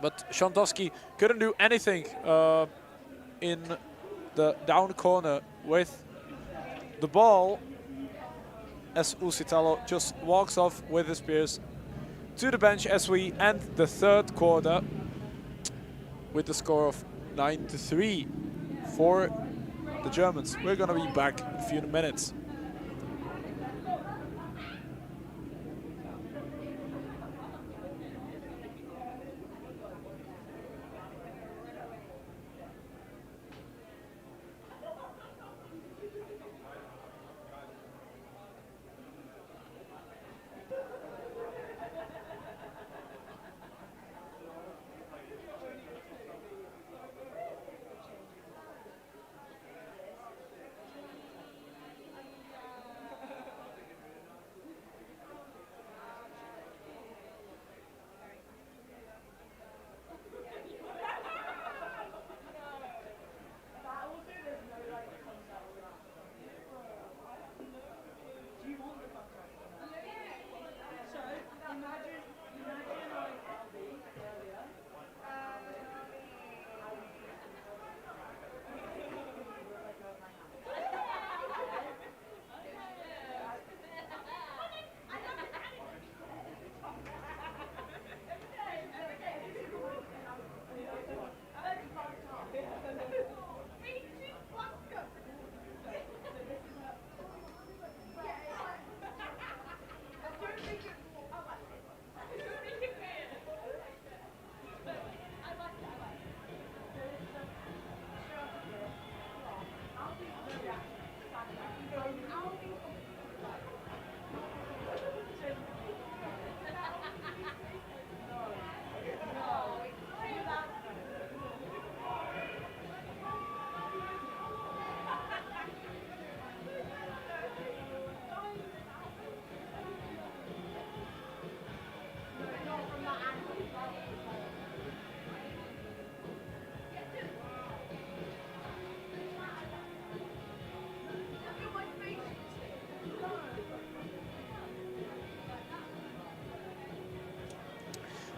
But Shontovsky couldn't do anything in the down corner with the ball, as Uusitalo just walks off with his spears to the bench as we end the third quarter with the score of 9-3 for the Germans. We're gonna be back in a few minutes.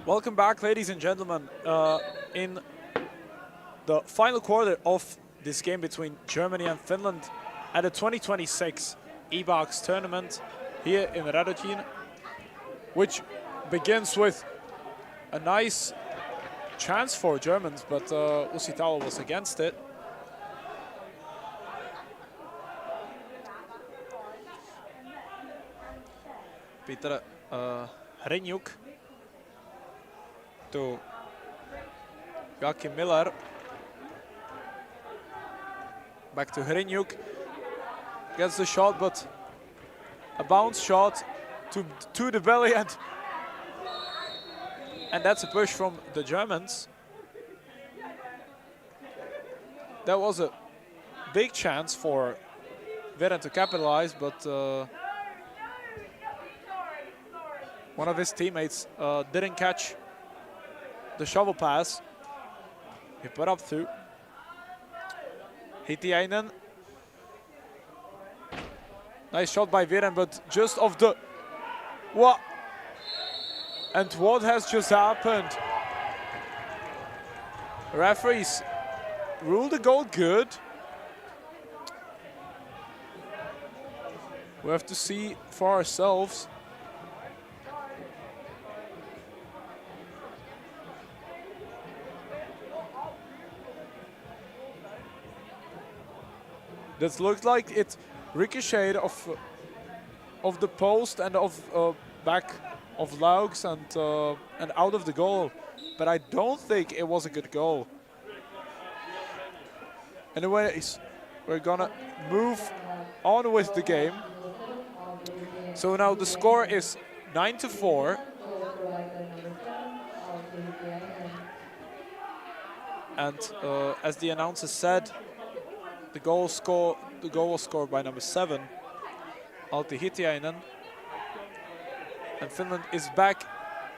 Welcome back, ladies and gentlemen. In the final quarter of this game between Germany and Finland at the 2026 EBOX tournament here in Radotín, which begins with a nice chance for Germans, but Uusitalo was against it. Peter Hryniuk to Joachim Miller. Back to Hryniuk. Gets the shot, but a bounce shot to the belly, and that's a push from the Germans. That was a big chance for Viren to capitalize, but one of his teammates didn't catch the shovel pass. He put up through. Hitiainen. Nice shot by Viren, but just off the... What? And what has just happened? Referees ruled the goal good. We have to see for ourselves. That looked like it ricocheted of the post and of back of Laux and out of the goal, but I don't think it was a good goal. Anyways, we're gonna move on with the game. So now the score is 9-4. And as the announcer said, the goal was scored by number 7, Alti Hitiainen. And Finland is back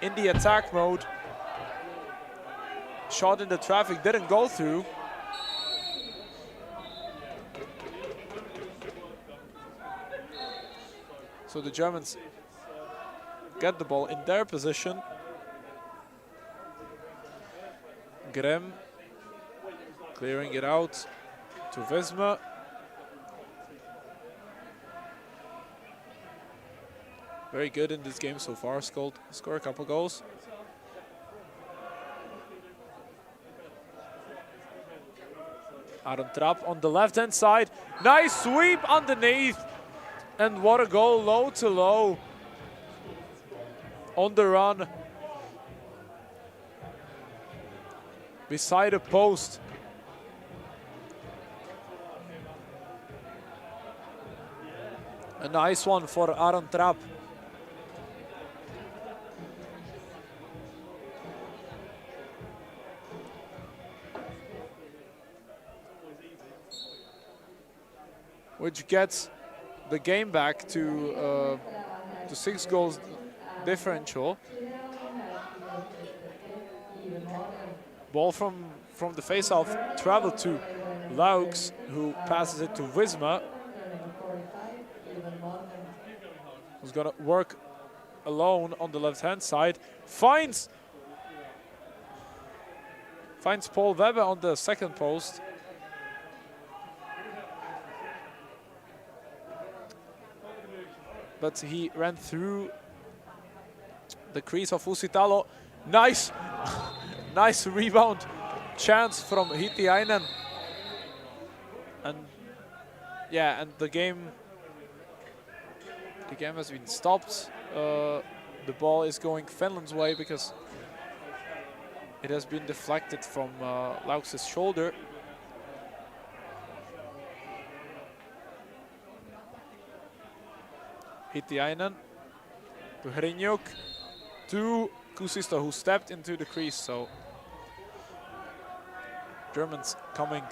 in the attack mode. Shot in the traffic didn't go through. So the Germans get the ball in their position. Grimm clearing it out to Visma. Very good in this game so far, scored a couple goals. Aron Trapp on the left-hand side. Nice sweep underneath. And what a goal, low to low. On the run. Beside a post. A nice one for Aron Trapp. Which gets the game back to 6 goals differential. Ball from the face-off traveled to Laux, who passes it to Visma, who's gonna work alone on the left-hand side. Finds Paul Weber on the second post. But he ran through the crease of Uusitalo. Nice, nice rebound chance from Hitiainen. And yeah, and the game has been stopped. The ball is going Finland's way because it has been deflected from Laux's shoulder. Hitiainen to Hryniuk to Kuusisto, who stepped into the crease. So Germans coming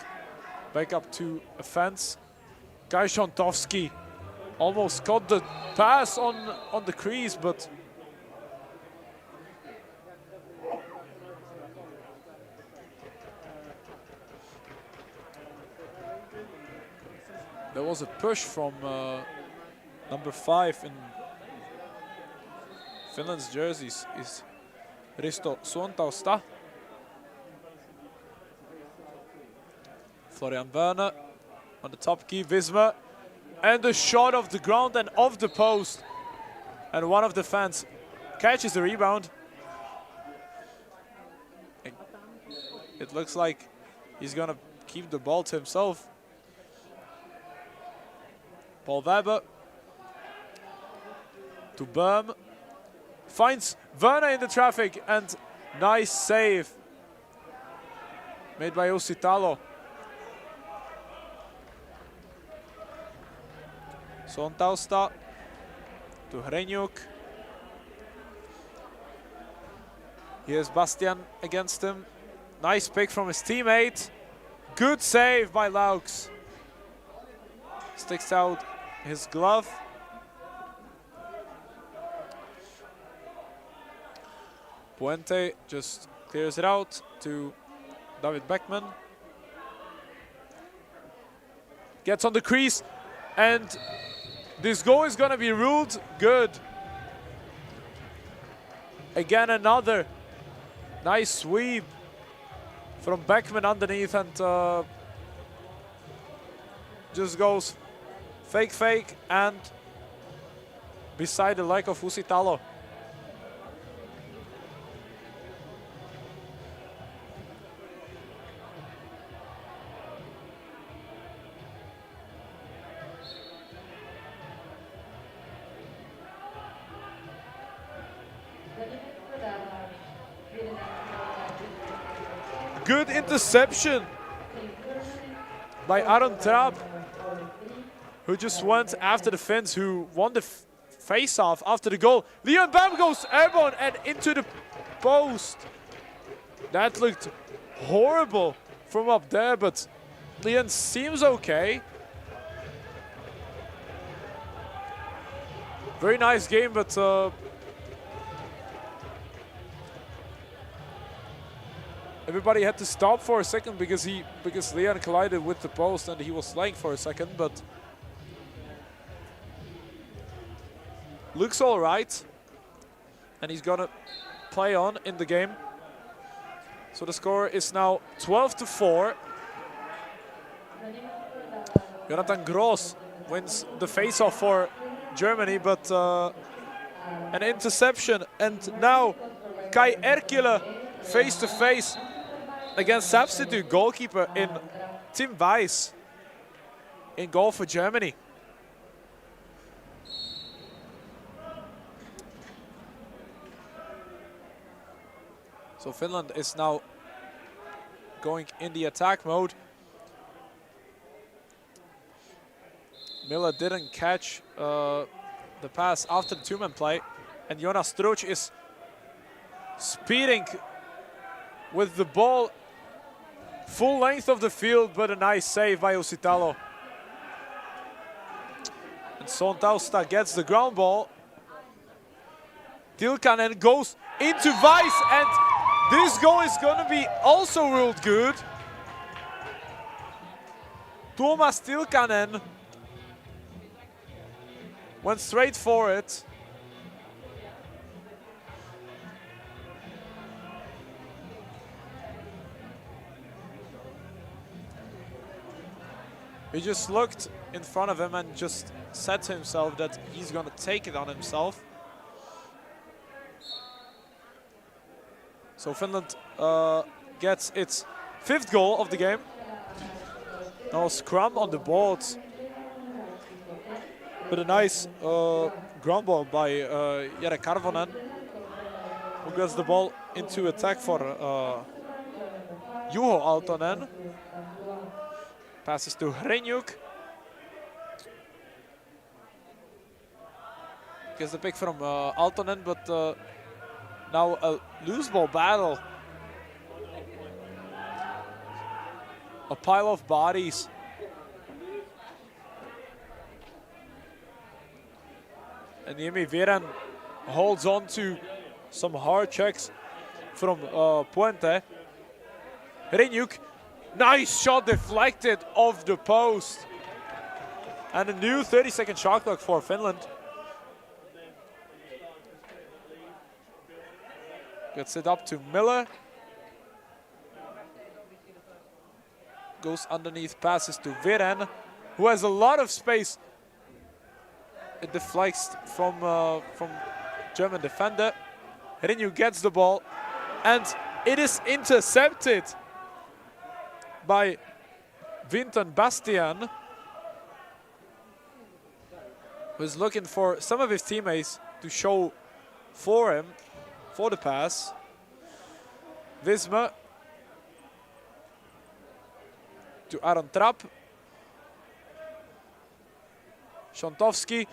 back up to offense. Kai Shontovsky almost got the pass on the crease, but there was a push from number 5 in Finland's jerseys. Is Risto Suontausta. Florian Werner on the top key, Visma. And the shot off the ground and off the post. And one of the fans catches the rebound. It looks like he's gonna keep the ball to himself. Paul Weber to Böhm. Finds Werner in the traffic and nice save made by Uusitalo. Suontausta to Hreňuk. Here's Bastian against him. Nice pick from his teammate. Good save by Laux. Sticks out his glove. Puente just clears it out to David Beckman. Gets on the crease, and this goal is going to be ruled good. Again, another nice sweep from Beckman underneath, and just goes fake, and beside the leg of Uusitalo. Good interception by Aron Trapp, who just went after the fence, who won the face-off after the goal. Leon Bam goes airborne and into the post. That looked horrible from up there, but Leon seems okay. Very nice game, but everybody had to stop for a second because Leon collided with the post and he was lying for a second, but looks all right, and he's gonna play on in the game. So the score is now 12-4. Jonathan Gross wins the face-off for Germany, but an interception, and now Kai Erkile face-to-face against substitute goalkeeper in Tim Weiss in goal for Germany. So Finland is now going in the attack mode. Miller didn't catch the pass after the two-man play, and Jonas Struch is speeding with the ball full length of the field, but a nice save by Uusitalo. And Suontausta gets the ground ball. Tilkanen goes into Weiss, and this goal is going to be also ruled good. Tuomas Tilkanen went straight for it. He just looked in front of him and just said to himself that he's going to take it on himself. So Finland gets its 5th goal of the game. Now a scrum on the board, with a nice ground ball by Jere Karvonen, who gets the ball into attack for Juho Aaltonen. Passes to Hreňuk. Gets the pick from Aaltonen, but now a loose ball battle. A pile of bodies. And Jimmy Viren holds on to some hard checks from Puente. Hreňuk. Nice shot deflected off the post. And a new 30-second shot clock for Finland. Gets it up to Miller. Goes underneath, passes to Viren, who has a lot of space. It deflects from German defender. Renew gets the ball, and it is intercepted by Vinton Bastian, who is looking for some of his teammates to show for him, for the pass. Wismer to Aaron Trapp. Szontovski.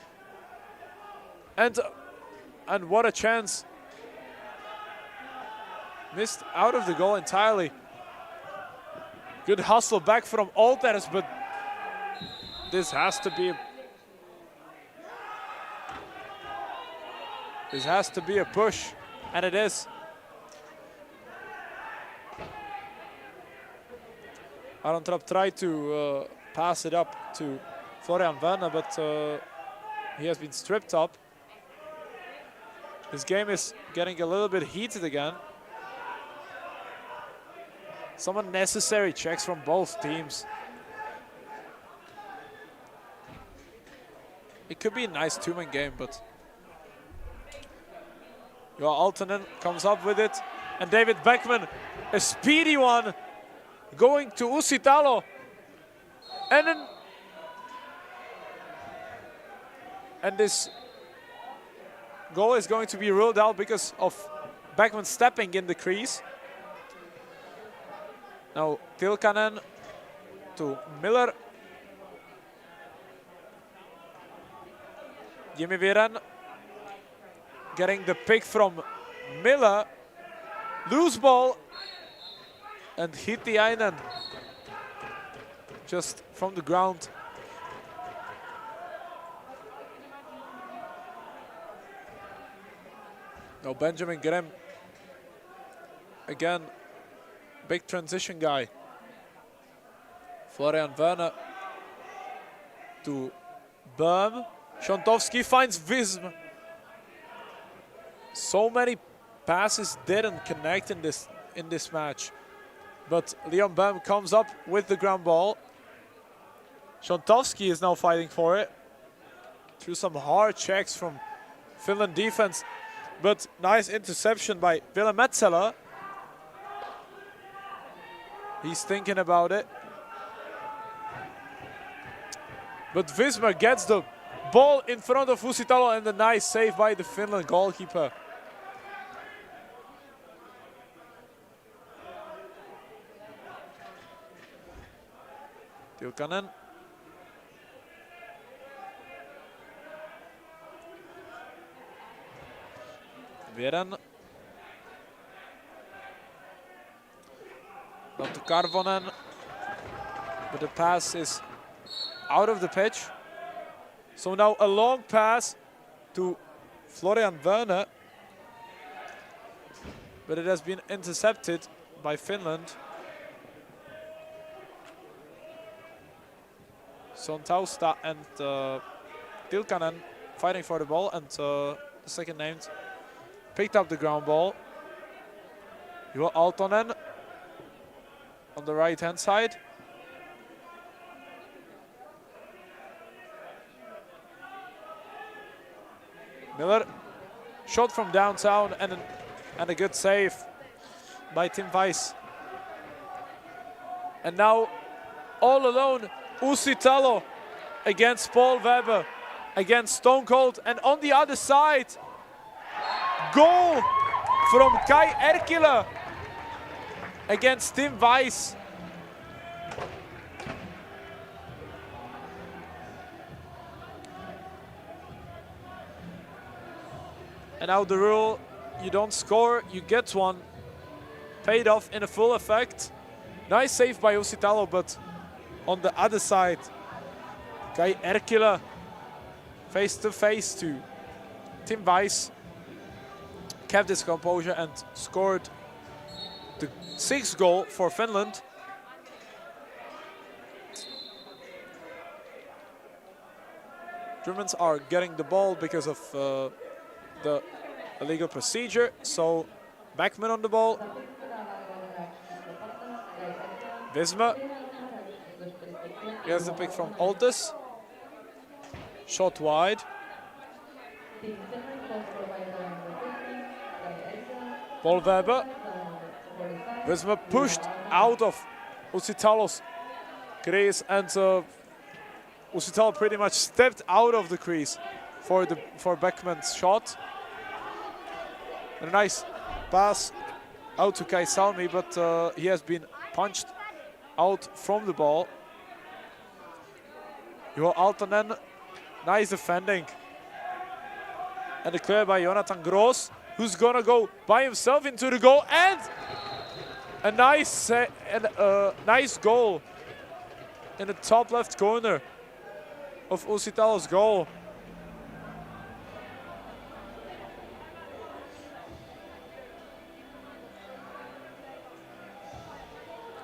And what a chance. Missed out of the goal entirely. Good hustle back from Olters, but this has to be a push, and it is. Aaron Trapp tried to pass it up to Florian Werner, but he has been stripped up. This game is getting a little bit heated again. Some unnecessary checks from both teams. It could be a nice two-man game, but Joa Altonen comes up with it. And David Beckman, a speedy one, going to Usitalo. And this goal is going to be ruled out because of Beckman stepping in the crease. Now Tilkanen to Miller. Jimmy Viren getting the pick from Miller. Loose ball. And Hitiainen just from the ground. Now Benjamin Grimm, again, big transition guy. Florian Werner to Böhm. Szontovski finds Wism. So many passes didn't connect in this match. But Leon Böhm comes up with the ground ball. Szontovski is now fighting for it. Through some hard checks from Finland defense. But nice interception by Willem Metzeler. He's thinking about it. But Wismer gets the ball in front of Usitalo, and a nice save by the Finland goalkeeper. Tilkanen. Viren. Now to Karvonen. But the pass is out of the pitch. So now a long pass to Florian Werner. But it has been intercepted by Finland. Sontausta and Tilkanen fighting for the ball, and the second named picked up the ground ball. Joa Altonen on the right hand side. Miller, shot from downtown, and a good save by Tim Weiss. And now all alone, Usitalo against Paul Weber, against Stone Cold, and on the other side, goal from Kai Erkilä against Tim Weiss. And now the rule, you don't score, you get one. Paid off in a full effect. Nice save by Usitalo, but on the other side, Kai Erkilä face to face to Tim Weiss. Kept his composure and scored the 6th goal for Finland. Germans are getting the ball because of the illegal procedure, so Backman on the ball. Visma gets the pick from Altus. Shot wide. Paul Weber. Visma pushed out of Usitalo's crease, and Usitalo pretty much stepped out of the crease for Beckman's shot. And a nice pass out to Kai Salmi, but he has been punched out from the ball. Juho Altonen, nice defending. And the clear by Jonathan Gross, who's gonna go by himself into the goal, and a nice goal in the top left corner of Usitalo's goal.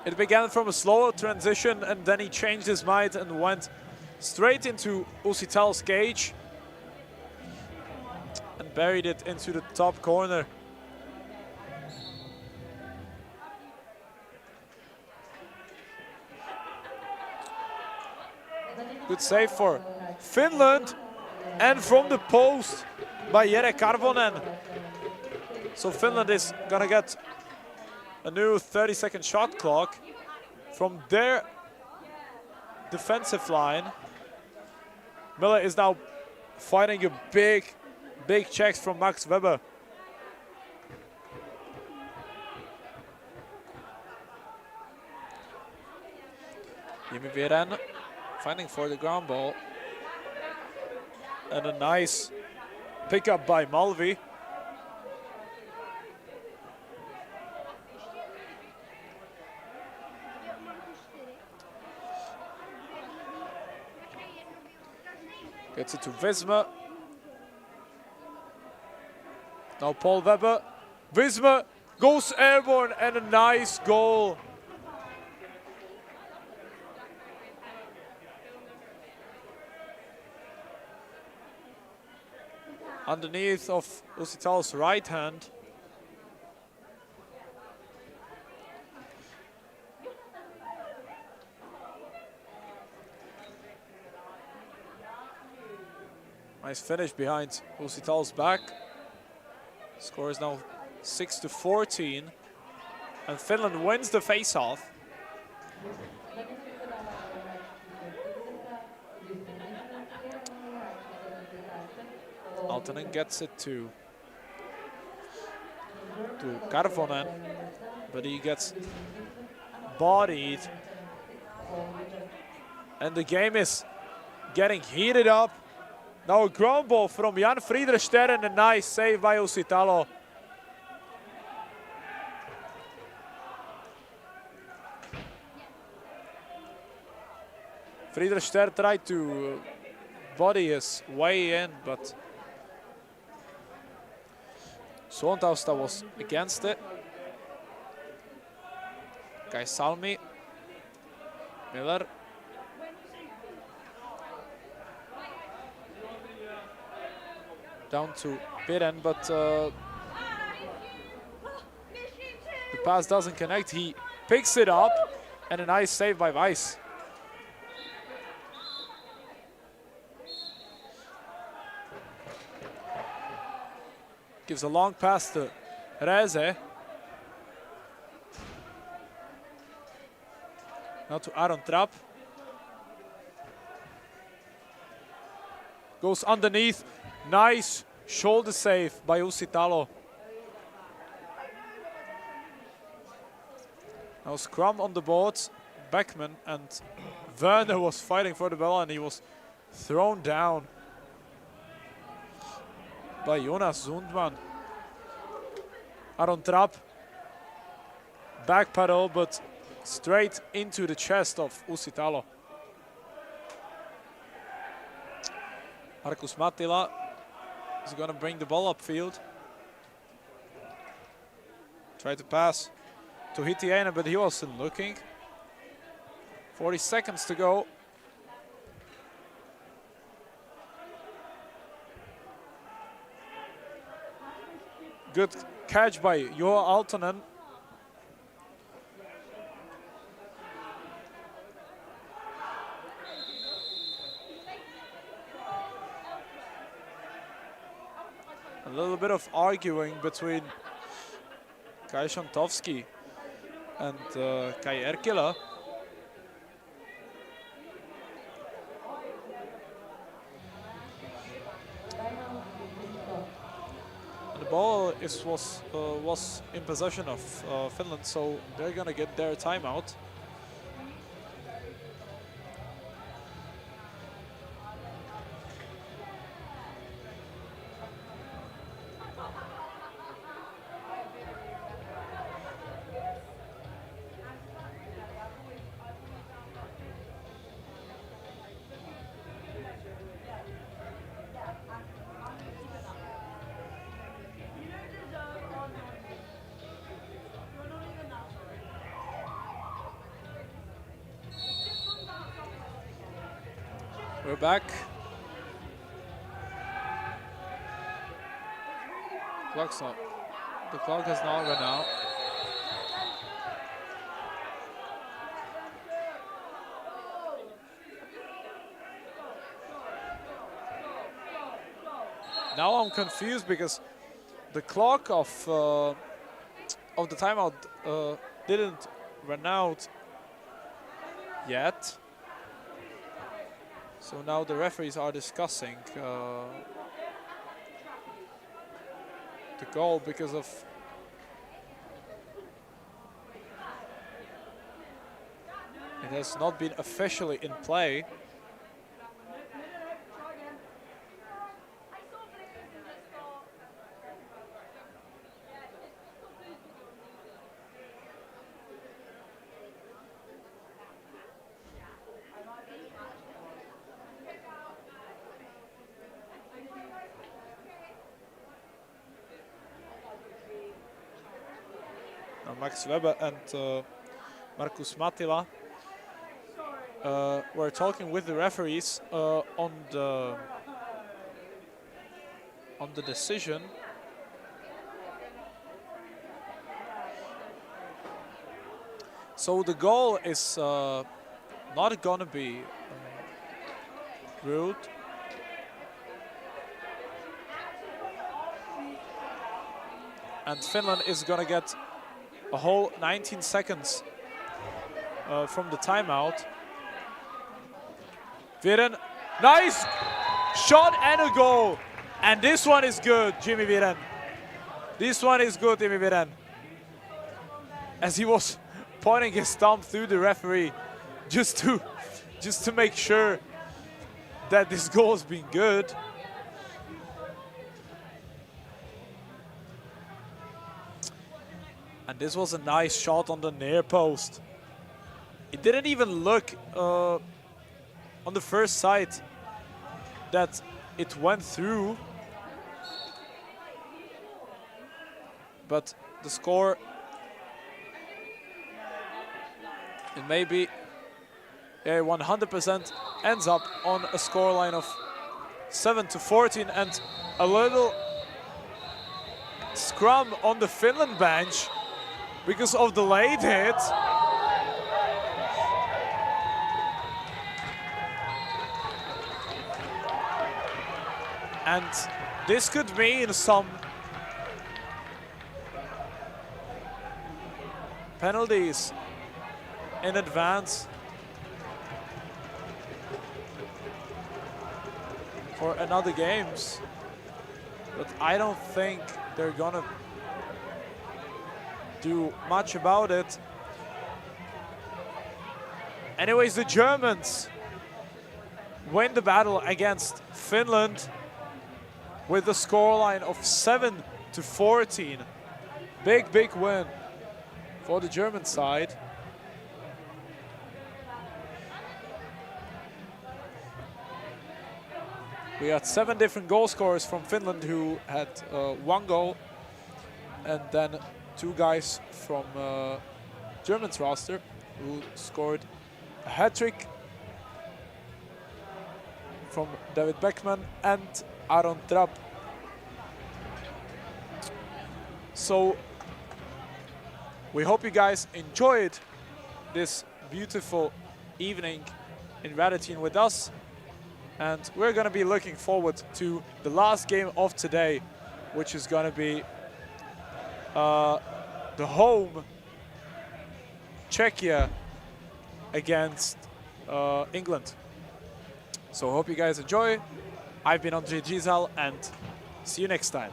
It began from a slower transition, and then he changed his mind and went straight into Usitalo's cage and buried it into the top corner. Good save for Finland, and from the post by Jere Karvonen. So Finland is gonna get a new 30-second shot clock from their defensive line. Miller is now fighting a big checks from Max Weber. Jimmy Viren fighting for the ground ball. And a nice pickup by Malvi. Gets it to Visma. Now Paul Weber. Visma goes airborne, and a nice goal. Underneath of Usitalo's right hand. Nice finish behind Usitalo's back. Score is now 6-14, and Finland wins the face-off. Altonen gets it to Karvonen, but he gets bodied. And the game is getting heated up. Now a ground ball from Jan Friedrichster, and a nice save by Usitalo. Friedrichster tried to body his way in, but Suontausta was against it. Kai Salmi. Miller. Down to Viren, but the pass doesn't connect. He picks it up, and a nice save by Weiss. Gives a long pass to Reze. Now to Aaron Trapp. Goes underneath. Nice shoulder save by Usitalo. Now scrum on the board. Beckman and Werner was fighting for the ball, and he was thrown down by Jonas Zundman. Aaron Trapp. Back pedal, but straight into the chest of Usitalo. Markus Mattila is going to bring the ball upfield. Try to pass to Hitiainen, but he wasn't looking. 40 seconds to go. Good catch by Juha Aaltonen. A little bit of arguing between Kai Shantovski and Kai Erkila. And the ball was in possession of Finland, so they're gonna get their timeout. We're back. The clock has not run out. Now I'm confused because the clock of the timeout didn't run out yet. So now the referees are discussing the goal because of it has not been officially in play. Max Weber and Markus Matila were talking with the referees on the decision. So the goal is not gonna be ruled. And Finland is gonna get a whole 19 seconds from the timeout. Viren, nice shot and a goal. And this one is good, Jimmy Viren. This one is good, Jimmy Viren. As he was pointing his thumb through the referee just to make sure that this goal has been good. And this was a nice shot on the near post. It didn't even look on the first sight that it went through. But the score, it may be 100% ends up on a scoreline of 7-14, and a little scrum on the Finland bench because of the late hit. And this could mean some penalties in advance for another games. But I don't think they're gonna do much about it. Anyways, the Germans win the battle against Finland with a scoreline of 7-14. Big win for the German side. We had 7 different goal scorers from Finland who had 1 goal, and then 2 guys from German's roster who scored a hat-trick from David Beckman and Aron Trapp. So we hope you guys enjoyed this beautiful evening in Radotín with us. And we're going to be looking forward to the last game of today, which is going to be the home Czechia against England. So I hope you guys enjoy. I've been Andrzej Gizal, and see you next time.